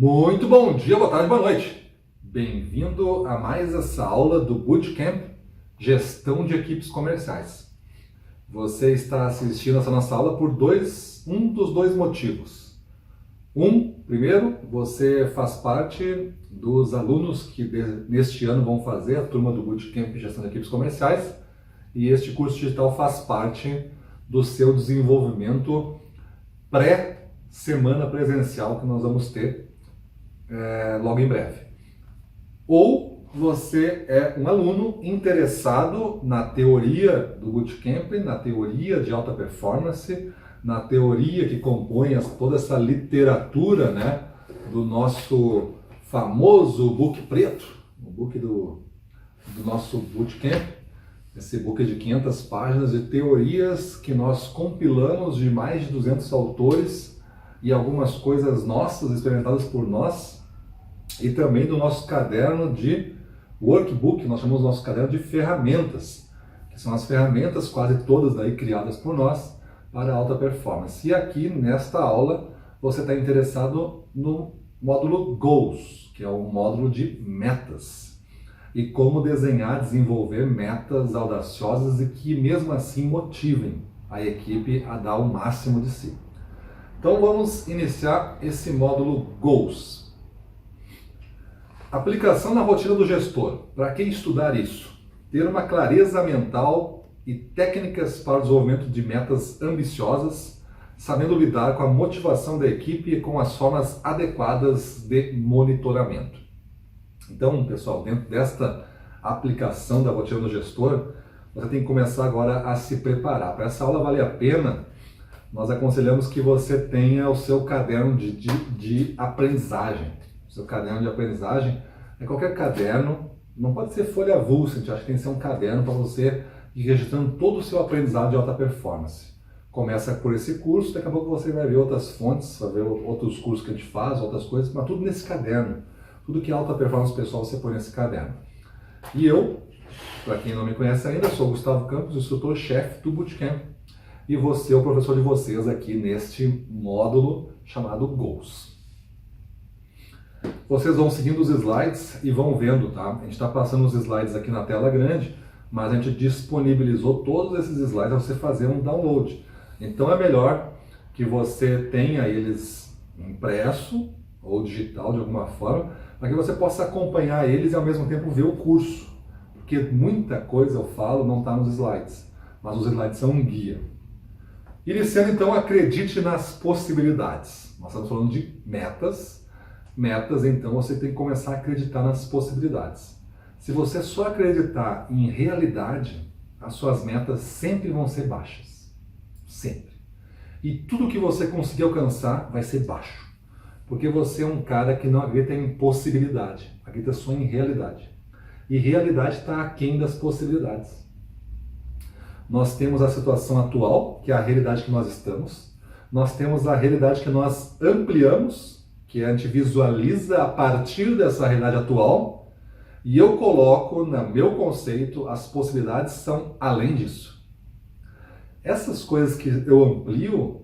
Muito bom dia, boa tarde, boa noite. Bem-vindo a mais essa aula do Bootcamp Gestão de Equipes Comerciais. Você está assistindo essa nossa aula por um dos dois motivos. Primeiro, você faz parte dos alunos que neste ano vão fazer a turma do Bootcamp Gestão de Equipes Comerciais, e este curso digital faz parte do seu desenvolvimento pré-semana presencial que nós vamos ter logo em breve. Ou você é um aluno interessado na teoria do Bootcamp, na teoria de alta performance, na teoria que compõe toda essa literatura, né, do nosso famoso book preto, o book do nosso Bootcamp, esse book de 500 páginas de teorias que nós compilamos de mais de 200 autores e algumas coisas nossas, experimentadas por nós, e também do nosso caderno de workbook, nós chamamos nosso caderno de ferramentas, que são as ferramentas quase todas aí criadas por nós para alta performance. E aqui nesta aula você está interessado no módulo Goals, que é o módulo de metas, e como desenhar, desenvolver metas audaciosas e que mesmo assim motivem a equipe a dar o máximo de si. Então vamos iniciar esse módulo Goals. Aplicação na rotina do gestor. Para que estudar isso? Ter uma clareza mental e técnicas para o desenvolvimento de metas ambiciosas, sabendo lidar com a motivação da equipe e com as formas adequadas de monitoramento. Então, pessoal, dentro desta aplicação da rotina do gestor, você tem que começar agora a se preparar. Para essa aula valer a pena, nós aconselhamos que você tenha o seu caderno de aprendizagem. O seu caderno de aprendizagem é qualquer caderno, não pode ser folha avulsa, a gente acha que tem que ser um caderno para você ir registrando todo o seu aprendizado de alta performance. Começa por esse curso, daqui a pouco você vai ver outras fontes, vai ver outros cursos que a gente faz, outras coisas, mas tudo nesse caderno. Tudo que é alta performance pessoal você põe nesse caderno. E eu, para quem não me conhece ainda, sou o Gustavo Campos, instrutor-chefe do Bootcamp, e você é o professor de vocês aqui neste módulo chamado Goals. Vocês vão seguindo os slides e vão vendo, tá? A gente está passando os slides aqui na tela grande, mas a gente disponibilizou todos esses slides para você fazer um download. Então é melhor que você tenha eles impresso ou digital de alguma forma, para que você possa acompanhar eles e ao mesmo tempo ver o curso. Porque muita coisa eu falo não está nos slides, mas os slides são um guia. Iniciando então, acredite nas possibilidades. Nós estamos falando de metas. Metas, então você tem que começar a acreditar nas possibilidades. Se você só acreditar em realidade, as suas metas sempre vão ser baixas. Sempre. E tudo que você conseguir alcançar vai ser baixo. Porque você é um cara que não acredita em possibilidade, acredita só em realidade. E realidade está aquém das possibilidades. Nós temos a situação atual, que é a realidade que nós estamos. Nós temos a realidade que nós ampliamos, que a gente visualiza a partir dessa realidade atual, e eu coloco no meu conceito, as possibilidades são além disso. Essas coisas que eu amplio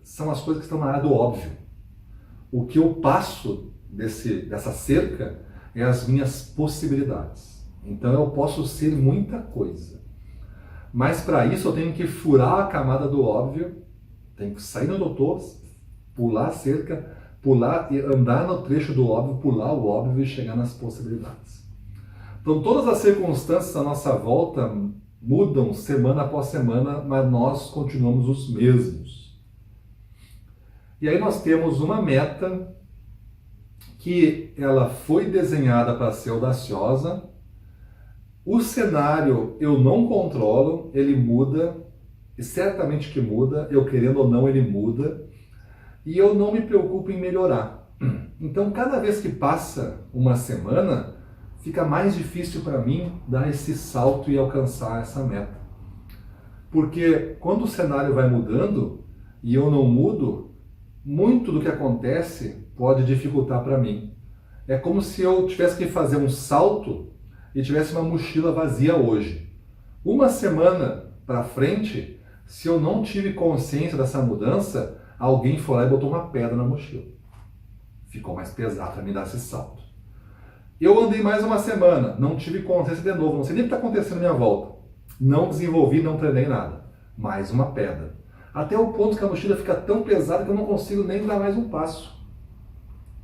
são as coisas que estão na área do óbvio. O que eu passo dessa cerca é as minhas possibilidades. Então eu posso ser muita coisa. Mas para isso eu tenho que furar a camada do óbvio, tenho que sair no doutor, pular a cerca, pular e andar no trecho do óbvio, pular o óbvio e chegar nas possibilidades. Então todas as circunstâncias à nossa volta mudam semana após semana, mas nós continuamos os mesmos. E aí nós temos uma meta que ela foi desenhada para ser audaciosa. O cenário eu não controlo, ele muda, e certamente que muda, eu querendo ou não ele muda. E eu não me preocupo em melhorar. Então, cada vez que passa uma semana, fica mais difícil para mim dar esse salto e alcançar essa meta. Porque quando o cenário vai mudando e eu não mudo, muito do que acontece pode dificultar para mim. É como se eu tivesse que fazer um salto e tivesse uma mochila vazia hoje. Uma semana para frente, se eu não tive consciência dessa mudança, alguém foi lá e botou uma pedra na mochila. ficou mais pesado para me dar esse salto. Eu andei mais uma semana, não tive consciência de novo, não sei nem o que está acontecendo à minha volta. Não desenvolvi, não treinei nada. Mais uma pedra. Até o ponto que a mochila fica tão pesada que eu não consigo nem dar mais um passo.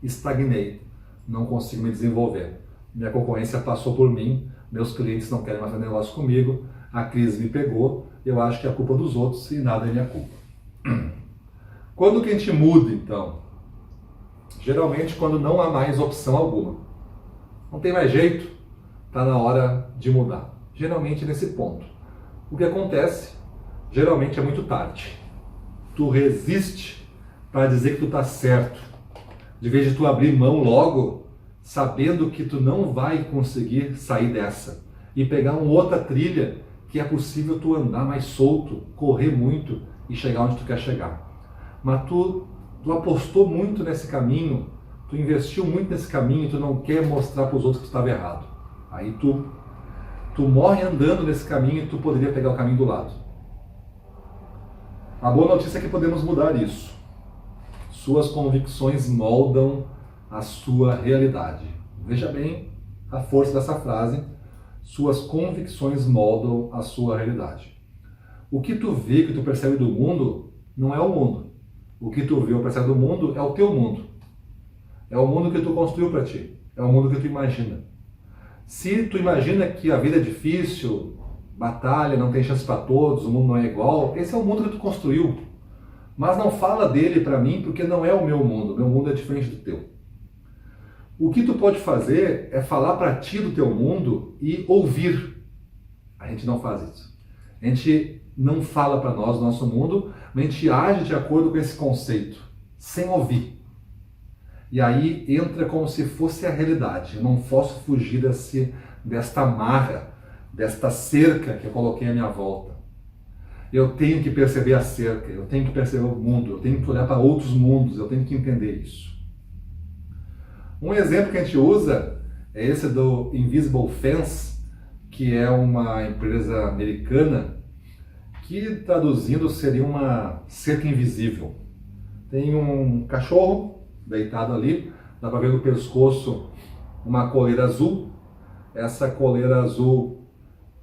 Estagnei, não consigo me desenvolver. Minha concorrência passou por mim, meus clientes não querem mais fazer negócio comigo, a crise me pegou, eu acho que é a culpa dos outros e nada é minha culpa. Quando que a gente muda, então? Geralmente quando não há mais opção alguma. Não tem mais jeito, está na hora de mudar. Geralmente nesse ponto. O que acontece, geralmente é muito tarde. Tu resiste para dizer que tu está certo. De vez de tu abrir mão logo, sabendo que tu não vai conseguir sair dessa. E pegar uma outra trilha que é possível tu andar mais solto, correr muito e chegar onde tu quer chegar. Mas tu apostou muito nesse caminho, tu investiu muito nesse caminho e tu não quer mostrar para os outros que tu estava errado. Aí tu morre andando nesse caminho e tu poderia pegar o caminho do lado. A boa notícia é que podemos mudar isso. Suas convicções moldam a sua realidade. Veja bem a força dessa frase. Suas convicções moldam a sua realidade. O que tu vê, que tu percebe do mundo, não é o mundo. O que tu vê ou percebe do mundo é o teu mundo. É o mundo que tu construiu para ti. É o mundo que tu imagina. Se tu imagina que a vida é difícil, batalha, não tem chance para todos, o mundo não é igual, esse é o mundo que tu construiu. Mas não fala dele para mim porque não é o meu mundo é diferente do teu. O que tu pode fazer é falar para ti do teu mundo e ouvir. A gente não faz isso. A gente não fala para nós do nosso mundo, mas a gente age de acordo com esse conceito, sem ouvir. E aí entra como se fosse a realidade. Eu não posso fugir desta amarra, desta cerca que eu coloquei à minha volta. Eu tenho que perceber a cerca, eu tenho que perceber o mundo, eu tenho que olhar para outros mundos, eu tenho que entender isso. Um exemplo que a gente usa é esse do Invisible Fence, que é uma empresa americana que, traduzindo, seria uma cerca invisível. Tem um cachorro deitado ali, dá para ver no pescoço uma coleira azul. Essa coleira azul,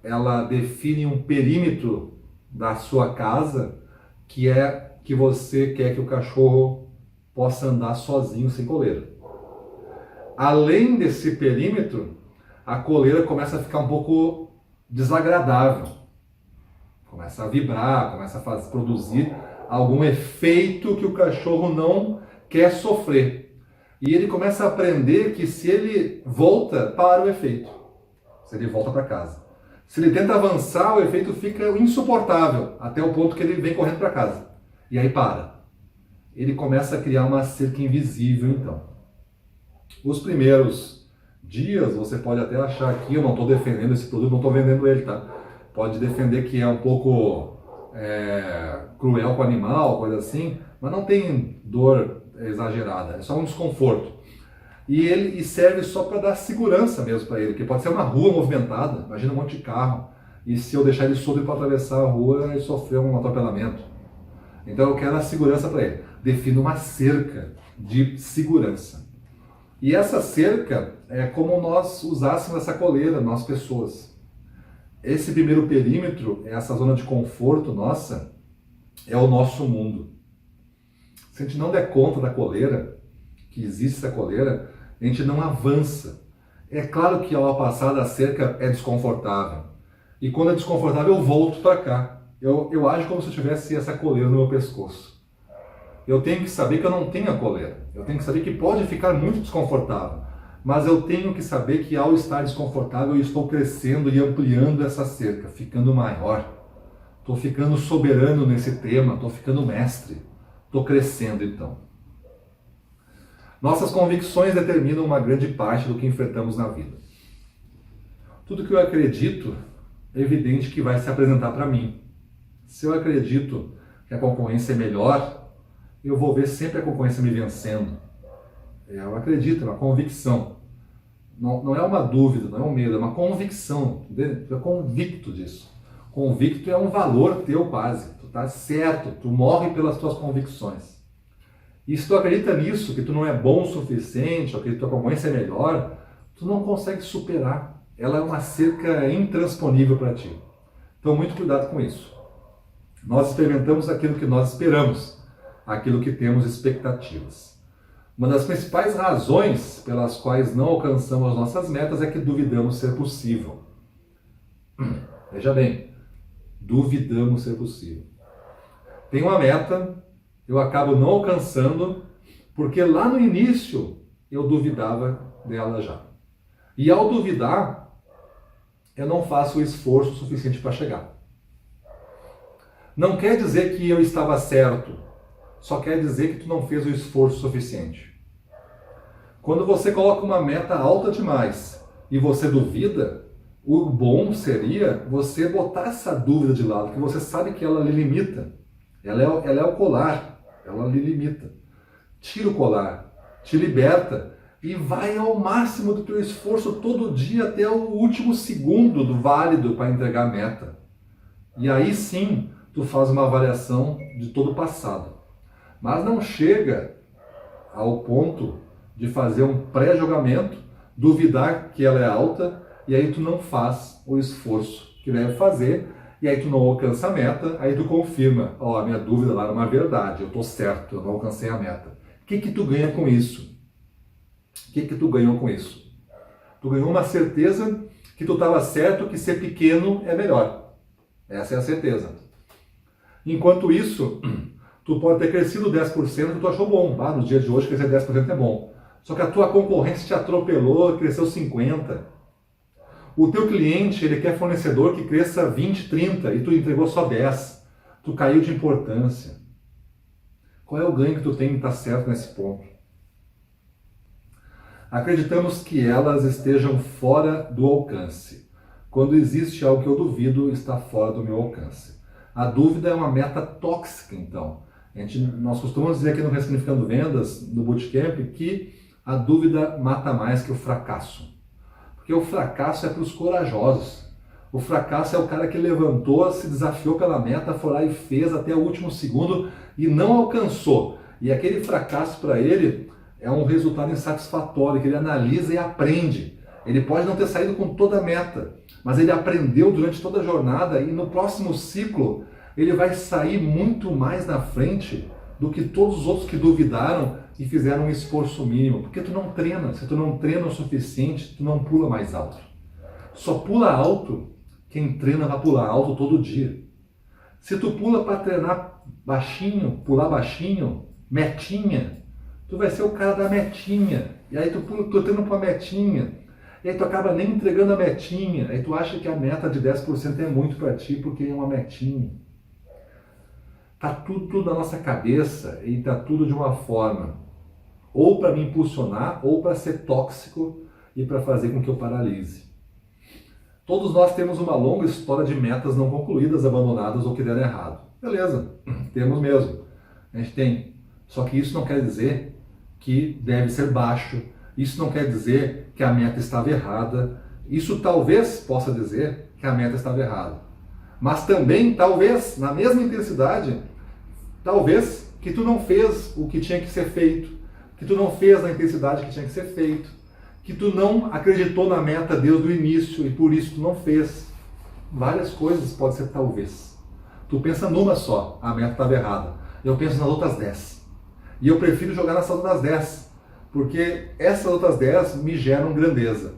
ela define um perímetro da sua casa, que é que você quer que o cachorro possa andar sozinho sem coleira. Além desse perímetro, a coleira começa a ficar um pouco desagradável. Começa a vibrar, começa a produzir algum efeito que o cachorro não quer sofrer. E ele começa a aprender que se ele volta, para o efeito. Se ele volta para casa. Se ele tenta avançar, o efeito fica insuportável, até o ponto que ele vem correndo para casa. E aí para. Ele começa a criar uma cerca invisível, então. Os primeiros dias, você pode até achar que eu não estou defendendo esse produto, não estou vendendo ele, tá? Pode defender que é um pouco cruel com o animal, coisa assim, mas não tem dor exagerada, é só um desconforto. E serve só para dar segurança mesmo para ele, porque pode ser uma rua movimentada, imagina um monte de carro, e se eu deixar ele solto para atravessar a rua, ele sofreu um atropelamento. Então eu quero a segurança para ele. Defino uma cerca de segurança. E essa cerca é como nós usássemos essa coleira, nós pessoas. Esse primeiro perímetro, essa zona de conforto nossa, é o nosso mundo. Se a gente não der conta da coleira, que existe essa coleira, a gente não avança. É claro que ao passar da cerca é desconfortável. E quando é desconfortável eu volto para cá. Eu ajo como se eu tivesse essa coleira no meu pescoço. Eu tenho que saber que eu não tenho a coleira. Eu tenho que saber que pode ficar muito desconfortável. Mas eu tenho que saber que ao estar desconfortável eu estou crescendo e ampliando essa cerca, ficando maior. Estou ficando soberano nesse tema, estou ficando mestre. Estou crescendo então. Nossas convicções determinam uma grande parte do que enfrentamos na vida. Tudo que eu acredito é evidente que vai se apresentar para mim. Se eu acredito que a concorrência é melhor, eu vou ver sempre a concorrência me vencendo. Eu acredito, é uma convicção. Não é uma dúvida, não é um medo, é uma convicção. Tu é convicto disso. Convicto é um valor teu quase. Tu tá certo, tu morre pelas tuas convicções. E se tu acredita nisso, que tu não é bom o suficiente, ou que tua concorrência é melhor, tu não consegue superar. Ela é uma cerca intransponível para ti. Então, muito cuidado com isso. Nós experimentamos aquilo que nós esperamos, aquilo que temos expectativas. Uma das principais razões pelas quais não alcançamos nossas metas é que duvidamos ser possível. Veja bem, duvidamos ser possível. Tem uma meta, eu acabo não alcançando, porque lá no início eu duvidava dela já. E ao duvidar, eu não faço o esforço suficiente para chegar. Não quer dizer que eu estava certo, só quer dizer que tu não fez o esforço suficiente. Quando você coloca uma meta alta demais e você duvida, o bom seria você botar essa dúvida de lado, que você sabe que ela lhe limita. Ela é o colar, ela lhe limita. Tira o colar, te liberta e vai ao máximo do teu esforço todo dia até o último segundo do válido para entregar a meta. E aí sim, tu faz uma avaliação de todo o passado. Mas não chega ao ponto de fazer um pré-julgamento, duvidar que ela é alta, e aí tu não faz o esforço que deve fazer, e aí tu não alcança a meta, aí tu confirma, a minha dúvida lá era uma verdade, eu estou certo, eu não alcancei a meta. O que tu ganha com isso? O que tu ganhou com isso? Tu ganhou uma certeza que tu estava certo que ser pequeno é melhor. Essa é a certeza. Enquanto isso, tu pode ter crescido 10% que tu achou bom. No dia de hoje crescer 10% é bom. Só que a tua concorrência te atropelou e cresceu 50%. O teu cliente, ele quer fornecedor que cresça 20, 30 e tu entregou só 10. Tu caiu de importância. Qual é o ganho que tu tem em estar certo nesse ponto? Acreditamos que elas estejam fora do alcance. Quando existe algo que eu duvido, está fora do meu alcance. A dúvida é uma meta tóxica, então. Nós costumamos dizer aqui no Ressignificando Vendas, no Bootcamp, que a dúvida mata mais que o fracasso. Porque o fracasso é para os corajosos. O fracasso é o cara que levantou, se desafiou pela meta, foi lá e fez até o último segundo e não alcançou. E aquele fracasso para ele é um resultado insatisfatório, que ele analisa e aprende. Ele pode não ter saído com toda a meta, mas ele aprendeu durante toda a jornada e no próximo ciclo ele vai sair muito mais na frente do que todos os outros que duvidaram e fizeram um esforço mínimo. Porque tu não treina. Se tu não treina o suficiente, tu não pula mais alto. Só pula alto quem treina para pular alto todo dia. Se tu pula para treinar baixinho, pular baixinho, metinha, tu vai ser o cara da metinha. E aí tu treina para metinha. E aí tu acaba nem entregando a metinha. Aí tu acha que a meta de 10% é muito para ti porque é uma metinha. Tá tudo na nossa cabeça e tá tudo de uma forma. Ou para me impulsionar, ou para ser tóxico e para fazer com que eu paralise. Todos nós temos uma longa história de metas não concluídas, abandonadas ou que deram errado. Beleza, temos mesmo. A gente tem. Só que isso não quer dizer que deve ser baixo. Isso não quer dizer que a meta estava errada. Isso talvez possa dizer que a meta estava errada. Mas também, talvez, na mesma intensidade, talvez que tu não fez o que tinha que ser feito, que tu não fez na intensidade que tinha que ser feito, que tu não acreditou na meta desde o início e por isso tu não fez. Várias coisas pode ser talvez. Tu pensa numa só, a meta estava errada. Eu penso nas outras 10. E eu prefiro jogar nessas outras 10, porque essas outras 10 me geram grandeza.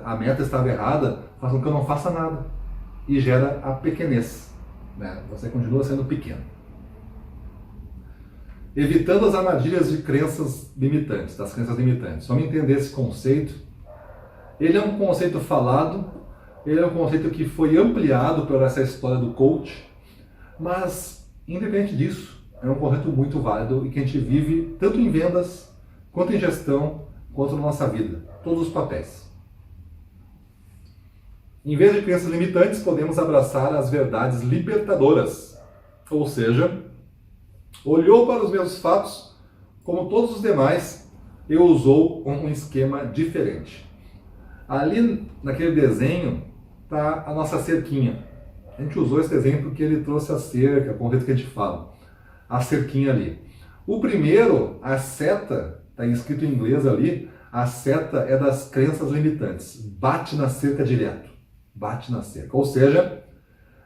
A meta estava errada, faz com que eu não faça nada. E gera a pequenez. Né? Você continua sendo pequeno. Evitando as armadilhas de crenças limitantes, das crenças limitantes. Vamos entender esse conceito. Ele é um conceito falado, ele é um conceito que foi ampliado por essa história do coach, mas, independente disso, é um conceito muito válido e que a gente vive tanto em vendas, quanto em gestão, quanto na nossa vida. Todos os papéis. Em vez de crenças limitantes, podemos abraçar as verdades libertadoras. Ou seja, olhou para os meus fatos, como todos os demais, e usou um esquema diferente. Ali, naquele desenho, está a nossa cerquinha. A gente usou esse desenho porque ele trouxe a cerca, o conceito que a gente fala. A cerquinha ali. O primeiro, a seta, está escrito em inglês ali, a seta é das crenças limitantes. Bate na cerca direto. Bate na cerca. Ou seja,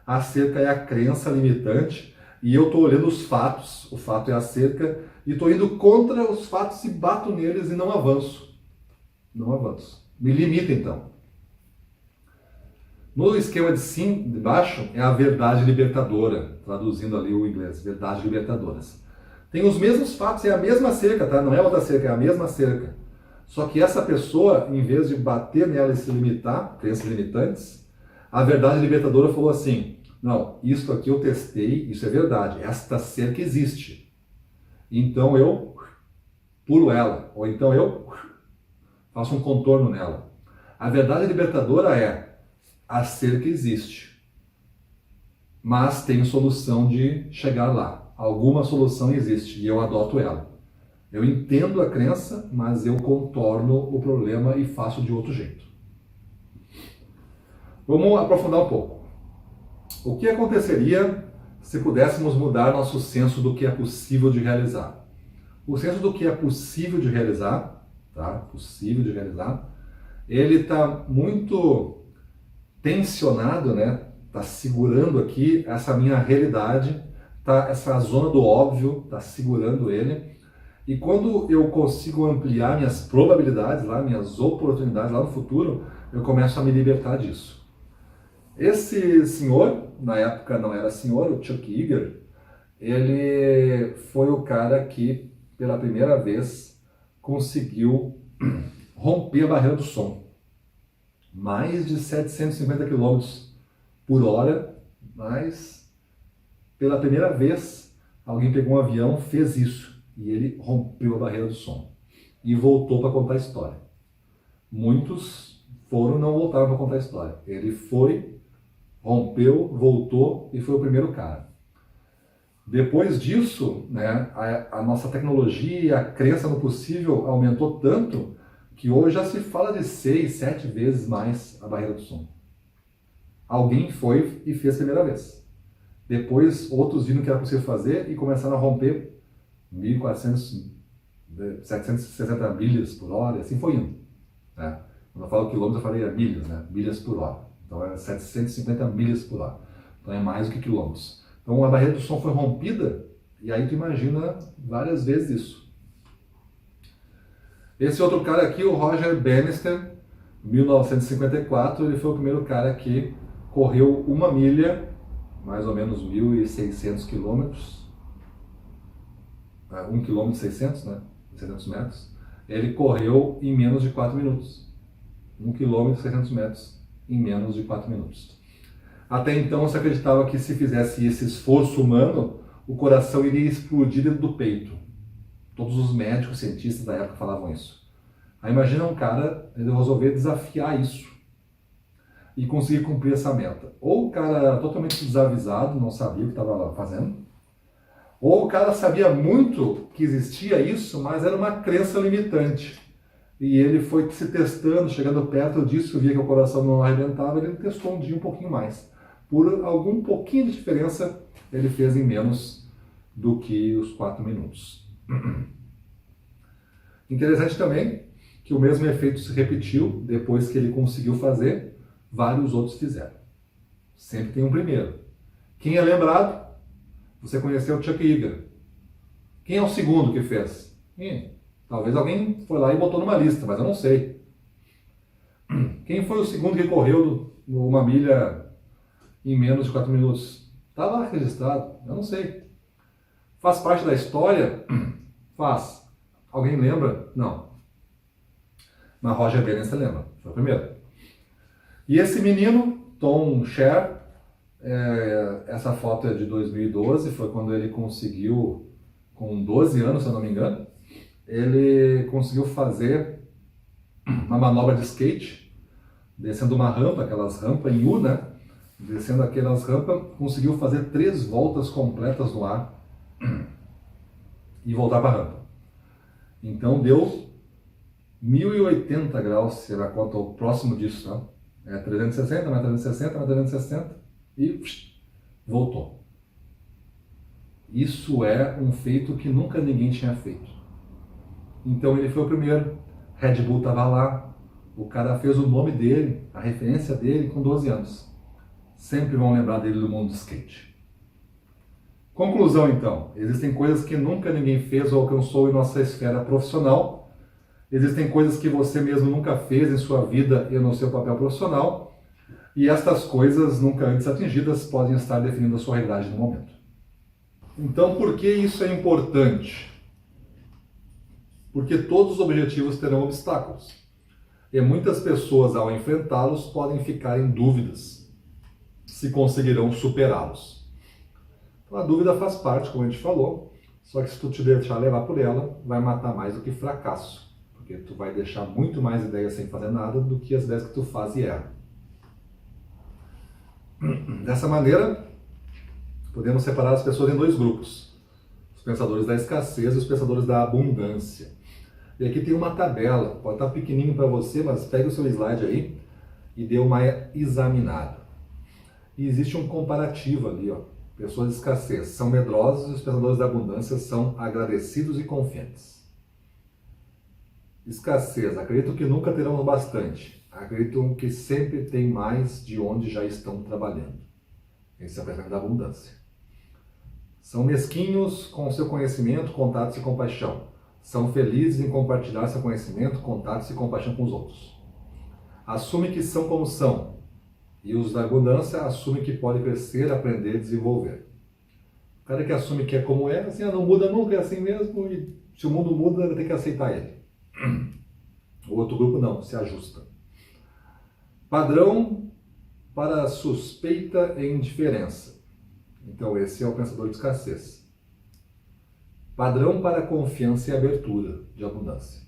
a cerca é a crença limitante e eu estou olhando os fatos, o fato é a cerca, e estou indo contra os fatos e bato neles e não avanço. Não avanço. Me limita então. No esquema de sim, de baixo, é a verdade libertadora, traduzindo ali o inglês, verdade libertadoras. Tem os mesmos fatos, é a mesma cerca, tá? Não é outra cerca, é a mesma cerca. Só que essa pessoa, em vez de bater nela e se limitar, crenças limitantes, a verdade libertadora falou assim, não, isso aqui eu testei, isso é verdade, esta cerca existe. Então eu pulo ela, ou então eu faço um contorno nela. A verdade libertadora é, a cerca existe, mas tem solução de chegar lá. Alguma solução existe e eu adoto ela. Eu entendo a crença, mas eu contorno o problema e faço de outro jeito. Vamos aprofundar um pouco. O que aconteceria se pudéssemos mudar nosso senso do que é possível de realizar? O senso do que é possível de realizar, tá? Possível de realizar, ele está muito tensionado, né? Está segurando aqui essa minha realidade, tá? Essa zona do óbvio está segurando ele. E quando eu consigo ampliar minhas probabilidades lá, minhas oportunidades lá no futuro, eu começo a me libertar disso. Esse senhor, na época não era senhor, o Chuck Yeager, ele foi o cara que, pela primeira vez, conseguiu romper a barreira do som. Mais de 750 km por hora, mas pela primeira vez alguém pegou um avião, fez isso, e ele rompeu a barreira do som e voltou para contar a história. Muitos foram, não voltaram para contar a história. Ele foi, rompeu, voltou e foi o primeiro cara. Depois disso, né, a nossa tecnologia e a crença no possível aumentou tanto que hoje já se fala de 6, 7 vezes mais a barreira do som. Alguém foi e fez a primeira vez. Depois outros viram que era possível fazer e começaram a romper 1.400, 760 milhas por hora, e assim foi indo. Né? Quando eu falo quilômetros, eu falei milhas, né? Milhas por hora. Então é 750 milhas por hora. Então é mais do que quilômetros. Então a barreira do som foi rompida, e aí tu imagina várias vezes isso. Esse outro cara aqui, o Roger Bannister, 1954, ele foi o primeiro cara que correu 1 milha, mais ou menos 1.600 quilômetros, 1 km e 600, né? 600 metros. Ele correu em menos de 4 minutos. 1 km e 600 metros em menos de 4 minutos. Até então se acreditava que se fizesse esse esforço humano, o coração iria explodir dentro do peito. Todos os médicos, cientistas da época falavam isso. Aí imagina um cara, ele resolver desafiar isso e conseguir cumprir essa meta. Ou o cara era totalmente desavisado, não sabia o que estava fazendo, ou o cara sabia muito que existia isso, mas era uma crença limitante. E ele foi se testando, chegando perto disso, via que o coração não arrebentava, ele testou um dia um pouquinho mais. Por algum pouquinho de diferença, ele fez em menos do que os 4 minutos. Interessante também que o mesmo efeito se repetiu depois que ele conseguiu fazer, vários outros fizeram. Sempre tem um primeiro. Quem é lembrado? Você conheceu o Chuck Yeager. Quem é o segundo que fez? Talvez alguém foi lá e botou numa lista, mas eu não sei. Quem foi o segundo que correu 1 milha em menos de 4 minutos? Está lá registrado, eu não sei. Faz parte da história? Faz. Alguém lembra? Não. Mas Roger Bannister lembra, foi o primeiro. E esse menino, Tom Sher, essa foto é de 2012, foi quando ele conseguiu, com 12 anos, se eu não me engano, ele conseguiu fazer uma manobra de skate, descendo uma rampa, aquelas rampas em U, né? Descendo aquelas rampas, conseguiu fazer 3 voltas completas no ar e voltar para a rampa. Então deu 1080 graus, será quanto ao próximo disso, tá? 360, mais 360, mais 360 e voltou. Isso é um feito que nunca ninguém tinha feito. Então ele foi o primeiro, Red Bull estava lá, o cara fez o nome dele, a referência dele com 12 anos. Sempre vão lembrar dele do mundo do skate. Conclusão então, existem coisas que nunca ninguém fez ou alcançou em nossa esfera profissional. Existem coisas que você mesmo nunca fez em sua vida e no seu papel profissional. E estas coisas nunca antes atingidas podem estar definindo a sua realidade no momento. Então, por que isso é importante? Porque todos os objetivos terão obstáculos. E muitas pessoas, ao enfrentá-los, podem ficar em dúvidas se conseguirão superá-los. Então, a dúvida faz parte, como a gente falou, só que se tu te deixar levar por ela, vai matar mais do que fracasso. Porque tu vai deixar muito mais ideias sem fazer nada do que as ideias que tu faz e erra. Dessa maneira, podemos separar as pessoas em dois grupos. Os pensadores da escassez e os pensadores da abundância. E aqui tem uma tabela, pode estar pequenininho para você, mas pegue o seu slide aí e dê uma examinada. E existe um comparativo ali, ó. Pessoas de escassez são medrosos e os pensadores da abundância são agradecidos e confiantes. Escassez, acreditam que nunca terão o bastante. Acreditam que sempre tem mais de onde já estão trabalhando. Esse é o pensamento da abundância. São mesquinhos com seu conhecimento, contatos e compaixão. São felizes em compartilhar seu conhecimento, contatos e compaixão com os outros. Assumem que são como são. E os da abundância assumem que pode crescer, aprender e desenvolver. O cara que assume que é como é, assim, não muda nunca, é assim mesmo, e se o mundo muda, vai ter que aceitar ele. O outro grupo não, se ajusta. Padrão para suspeita e indiferença. Então esse é o pensador de escassez. Padrão para confiança e abertura, de abundância.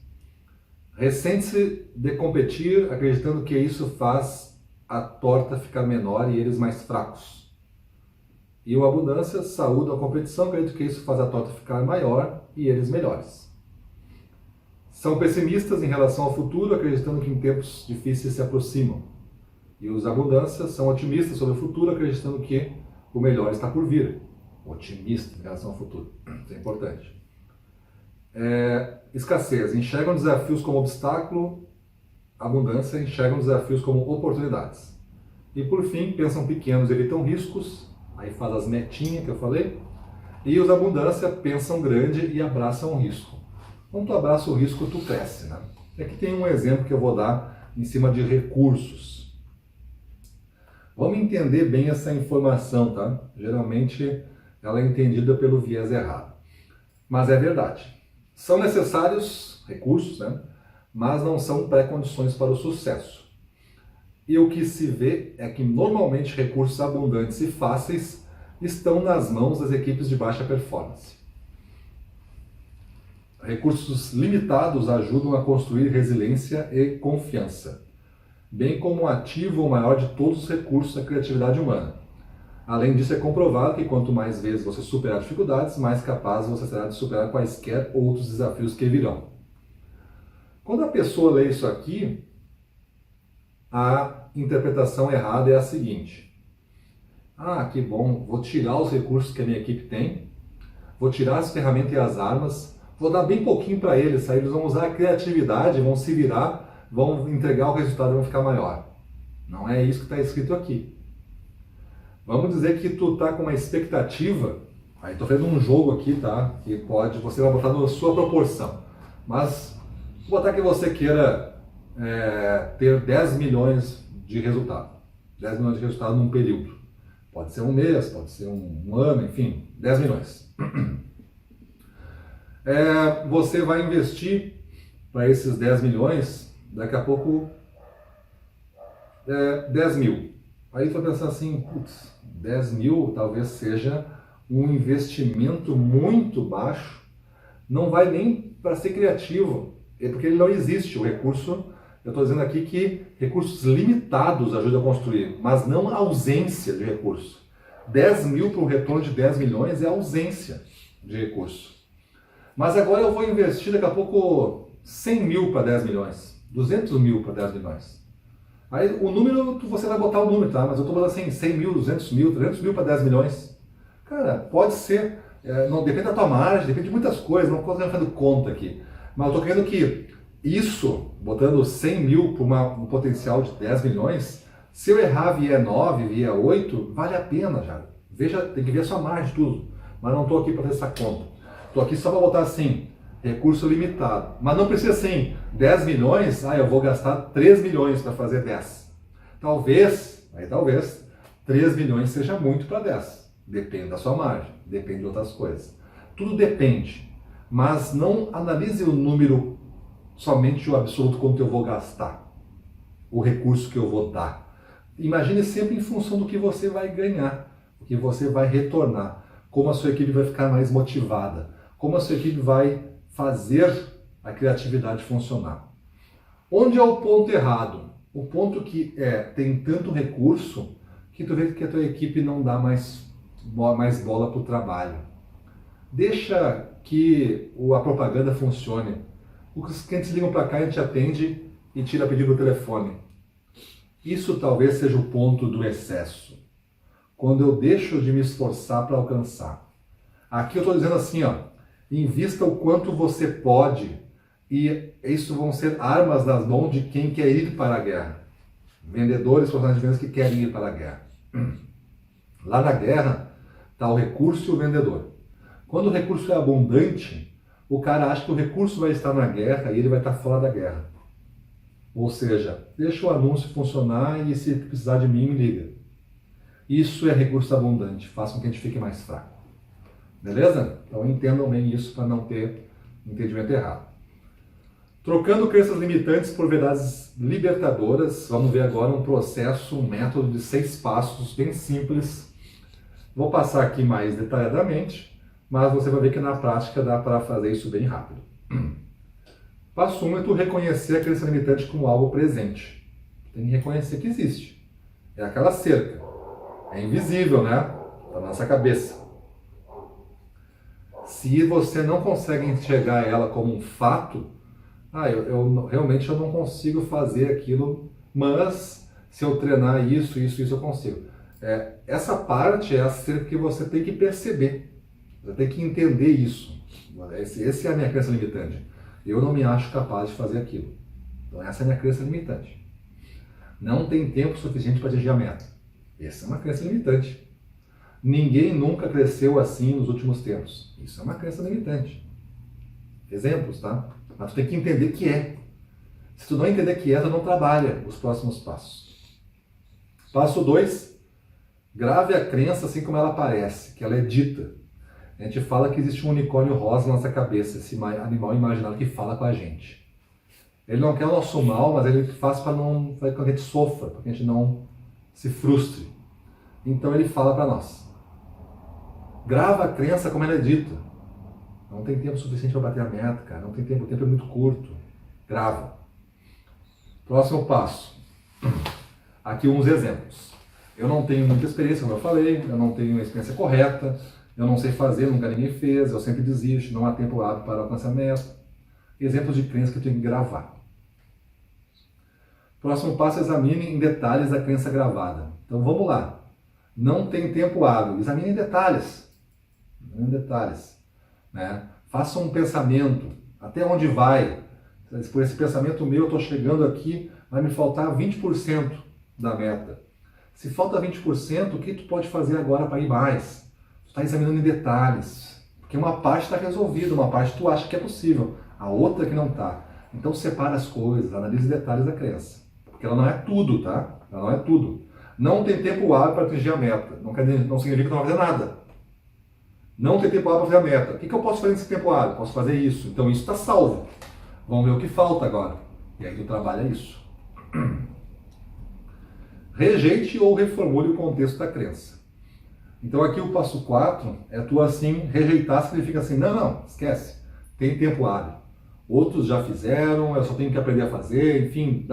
Ressente-se de competir, acreditando que isso faz a torta ficar menor e eles mais fracos. E o abundância saúda a competição, acredito que isso faz a torta ficar maior e eles melhores. São pessimistas em relação ao futuro, acreditando que em tempos difíceis se aproximam. E os abundâncias são otimistas sobre o futuro, acreditando que o melhor está por vir. Otimista em relação ao futuro. Isso é importante. Escassez. Enxergam desafios como obstáculo. Abundância. Enxergam desafios como oportunidades. E por fim, pensam pequenos, evitam riscos. Aí faz as metinhas que eu falei. E os abundância pensam grande e abraçam o risco. Quando tu abraça o risco, tu cresce, né? Aqui tem um exemplo que eu vou dar em cima de recursos. Vamos entender bem essa informação, tá? Geralmente ela é entendida pelo viés errado. Mas é verdade. São necessários recursos, né? Mas não são pré-condições para o sucesso. E o que se vê é que normalmente recursos abundantes e fáceis estão nas mãos das equipes de baixa performance. Recursos limitados ajudam a construir resiliência e confiança, bem como um ativo maior de todos os recursos da criatividade humana. Além disso, é comprovado que quanto mais vezes você superar dificuldades, mais capaz você será de superar quaisquer outros desafios que virão. Quando a pessoa lê isso aqui, a interpretação errada é a seguinte: ah, que bom, vou tirar os recursos que a minha equipe tem, vou tirar as ferramentas e as armas, vou dar bem pouquinho para eles, aí eles vão usar a criatividade, vão se virar, vão entregar o resultado e vão ficar maior. Não é isso que está escrito aqui. Vamos dizer que tu tá com uma expectativa, aí estou fazendo um jogo aqui, tá? Que pode, você vai botar na sua proporção. Mas vou botar que você queira ter 10 milhões de resultado. 10 milhões de resultado num período. Pode ser um mês, pode ser um ano, enfim, 10 milhões. Você vai investir para esses 10 milhões, daqui a pouco 10 mil. Aí tu vai pensar assim, putz, 10 mil talvez seja um investimento muito baixo, não vai nem para ser criativo, porque ele não existe, o recurso, eu estou dizendo aqui que recursos limitados ajudam a construir, mas não a ausência de recurso. 10 mil para um retorno de 10 milhões é ausência de recurso. Mas agora eu vou investir daqui a pouco 100 mil para 10 milhões, 200 mil para 10 milhões. Aí o número, você vai botar o número, tá? Mas eu estou falando assim, 100 mil, 200 mil, 300 mil para 10 milhões. Cara, pode ser. Não depende da tua margem, depende de muitas coisas, não estou fazendo conta aqui. Mas eu estou querendo que isso, botando 100 mil para um potencial de 10 milhões, se eu errar vier 9, vier 8, vale a pena já. Veja, tem que ver a sua margem, tudo. Mas não estou aqui para fazer essa conta. Estou aqui só para botar assim, recurso limitado. Mas não precisa assim, 10 milhões, eu vou gastar 3 milhões para fazer 10. Talvez, 3 milhões seja muito para 10. Depende da sua margem, depende de outras coisas. Tudo depende, mas não analise o número somente o absoluto quanto eu vou gastar, o recurso que eu vou dar. Imagine sempre em função do que você vai ganhar, o que você vai retornar, como a sua equipe vai ficar mais motivada, como a sua equipe vai fazer a criatividade funcionar. Onde é o ponto errado? O ponto que tem tanto recurso que tu vê que a tua equipe não dá mais bola para o trabalho. Deixa que a propaganda funcione. Os clientes ligam para cá, a gente atende e tira pedido no telefone. Isso talvez seja o ponto do excesso. Quando eu deixo de me esforçar para alcançar. Aqui eu estou dizendo assim, invista o quanto você pode e isso vão ser armas nas mãos de quem quer ir para a guerra. Vendedores, profissionais de vendas que querem ir para a guerra. Lá na guerra está o recurso e o vendedor. Quando o recurso é abundante, o cara acha que o recurso vai estar na guerra e ele vai estar fora da guerra. Ou seja, deixa o anúncio funcionar e se precisar de mim, me liga. Isso é recurso abundante, faça com que a gente fique mais fraco. Beleza? Então entendam bem isso para não ter entendimento errado. Trocando crenças limitantes por verdades libertadoras, vamos ver agora um processo, um método de 6 passos bem simples. Vou passar aqui mais detalhadamente, mas você vai ver que na prática dá para fazer isso bem rápido. Passo 1 é tu reconhecer a crença limitante como algo presente. Tem que reconhecer que existe. É aquela cerca. É invisível, né? Está na nossa cabeça. Se você não consegue enxergar ela como um fato, realmente eu não consigo fazer aquilo, mas se eu treinar isso eu consigo. Essa parte é a cerca que você tem que perceber. Você tem que entender isso. Essa é a minha crença limitante. Eu não me acho capaz de fazer aquilo. Então essa é a minha crença limitante. Não tem tempo suficiente para atingir a meta. Essa é uma crença limitante. Ninguém nunca cresceu assim nos últimos tempos. Isso é uma crença limitante. Exemplos, tá? Mas tu tem que entender que é. Se tu não entender que é, tu não trabalha os próximos passos. Passo 2. Grave a crença assim como ela aparece, que ela é dita. A gente fala que existe um unicórnio rosa na nossa cabeça, esse animal imaginário que fala com a gente. Ele não quer o nosso mal, mas ele faz para que a gente sofra, para que a gente não se frustre. Então ele fala para nós. Grava a crença como ela é dita. Não tem tempo suficiente para bater a meta, cara. Não tem tempo, o tempo é muito curto. Grava. Próximo passo. Aqui uns exemplos. Eu não tenho muita experiência, como eu falei, eu não tenho a experiência correta, eu não sei fazer, nunca ninguém fez, eu sempre desisto, não há tempo hábil para alcançar a meta. Exemplos de crença que eu tenho que gravar. Próximo passo, examine em detalhes a crença gravada. Então vamos lá. Não tem tempo hábil, examine em detalhes. Em detalhes. Né? Faça um pensamento, até onde vai. Por esse pensamento meu, eu estou chegando aqui, vai me faltar 20% da meta. Se falta 20%, o que tu pode fazer agora para ir mais? Tu está examinando em detalhes. Porque uma parte está resolvida, uma parte tu acha que é possível, a outra que não está. Então separa as coisas, analise detalhes da crença. Porque ela não é tudo, tá? Ela não é tudo. Não tem tempo hábil para atingir a meta. Não significa que tu não vai fazer nada. Não tem tempo hábil para fazer a meta. O que eu posso fazer nesse tempo hábil? Posso fazer isso. Então isso está salvo. Vamos ver o que falta agora. E aí tu trabalha isso. Rejeite ou reformule o contexto da crença. Então aqui o passo 4 é tu assim, rejeitar significa assim, não, esquece. Tem tempo hábil. Outros já fizeram, eu só tenho que aprender a fazer, enfim,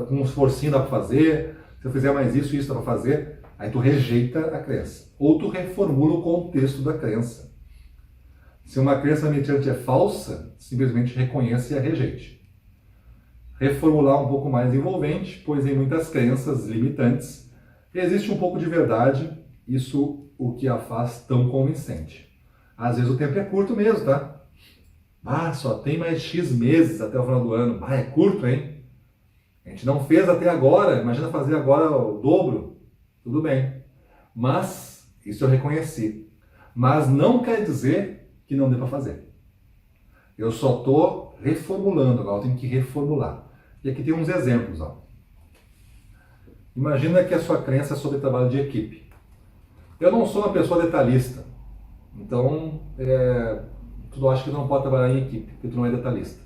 com um esforcinho dá para fazer. Se eu fizer mais isso dá para fazer. Aí tu rejeita a crença. Ou tu reformula o contexto da crença. Se uma crença limitante é falsa, simplesmente reconheça e a rejeite. Reformular um pouco mais envolvente, pois em muitas crenças limitantes existe um pouco de verdade, isso o que a faz tão convincente. Às vezes o tempo é curto mesmo, tá? Ah, só tem mais X meses até o final do ano. Ah, é curto, hein? A gente não fez até agora, imagina fazer agora o dobro. Tudo bem. Mas, isso eu reconheci. Mas não quer dizer que não dê para fazer. Eu só estou reformulando, agora eu tenho que reformular. E aqui tem uns exemplos. Ó. Imagina que a sua crença é sobre trabalho de equipe. Eu não sou uma pessoa detalhista. Então, tu acha que não pode trabalhar em equipe, porque tu não é detalhista.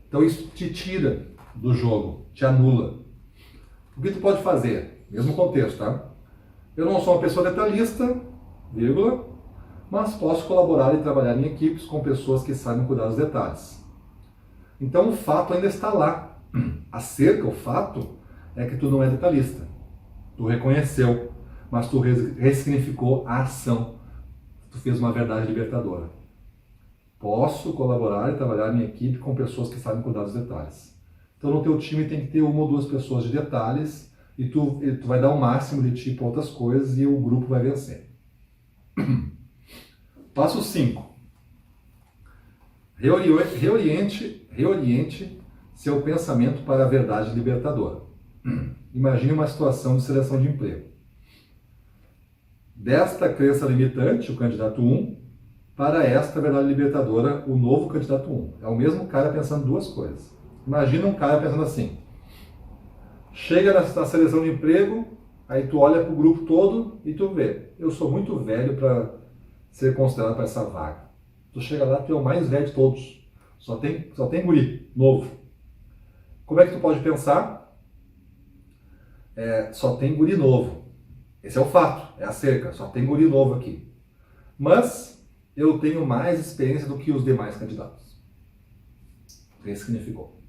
Então isso te tira do jogo, te anula. O que tu pode fazer? Mesmo contexto, tá? Eu não sou uma pessoa detalhista, vírgula, mas posso colaborar e trabalhar em equipes com pessoas que sabem cuidar dos detalhes. Então o fato ainda está lá. O fato é que tu não é detalhista. Tu reconheceu, mas tu ressignificou a ação. Tu fez uma verdade libertadora. Posso colaborar e trabalhar em equipe com pessoas que sabem cuidar dos detalhes. Então no teu time tem que ter uma ou duas pessoas de detalhes e tu vai dar o máximo de ti para outras coisas e o grupo vai vencer. Passo 5. Reoriente seu pensamento para a verdade libertadora. Imagine uma situação de seleção de emprego. Desta crença limitante, o candidato 1, para esta verdade libertadora, o novo candidato 1. É o mesmo cara pensando duas coisas. Imagina um cara pensando assim. Chega na seleção de emprego, aí tu olha para o grupo todo e tu vê. Eu sou muito velho para ser considerado para essa vaga. Tu chega lá, tu é o mais velho de todos. Só tem guri novo. Como é que tu pode pensar? Só tem guri novo. Esse é o fato, é a cerca. Só tem guri novo aqui. Mas eu tenho mais experiência do que os demais candidatos. Esse significou.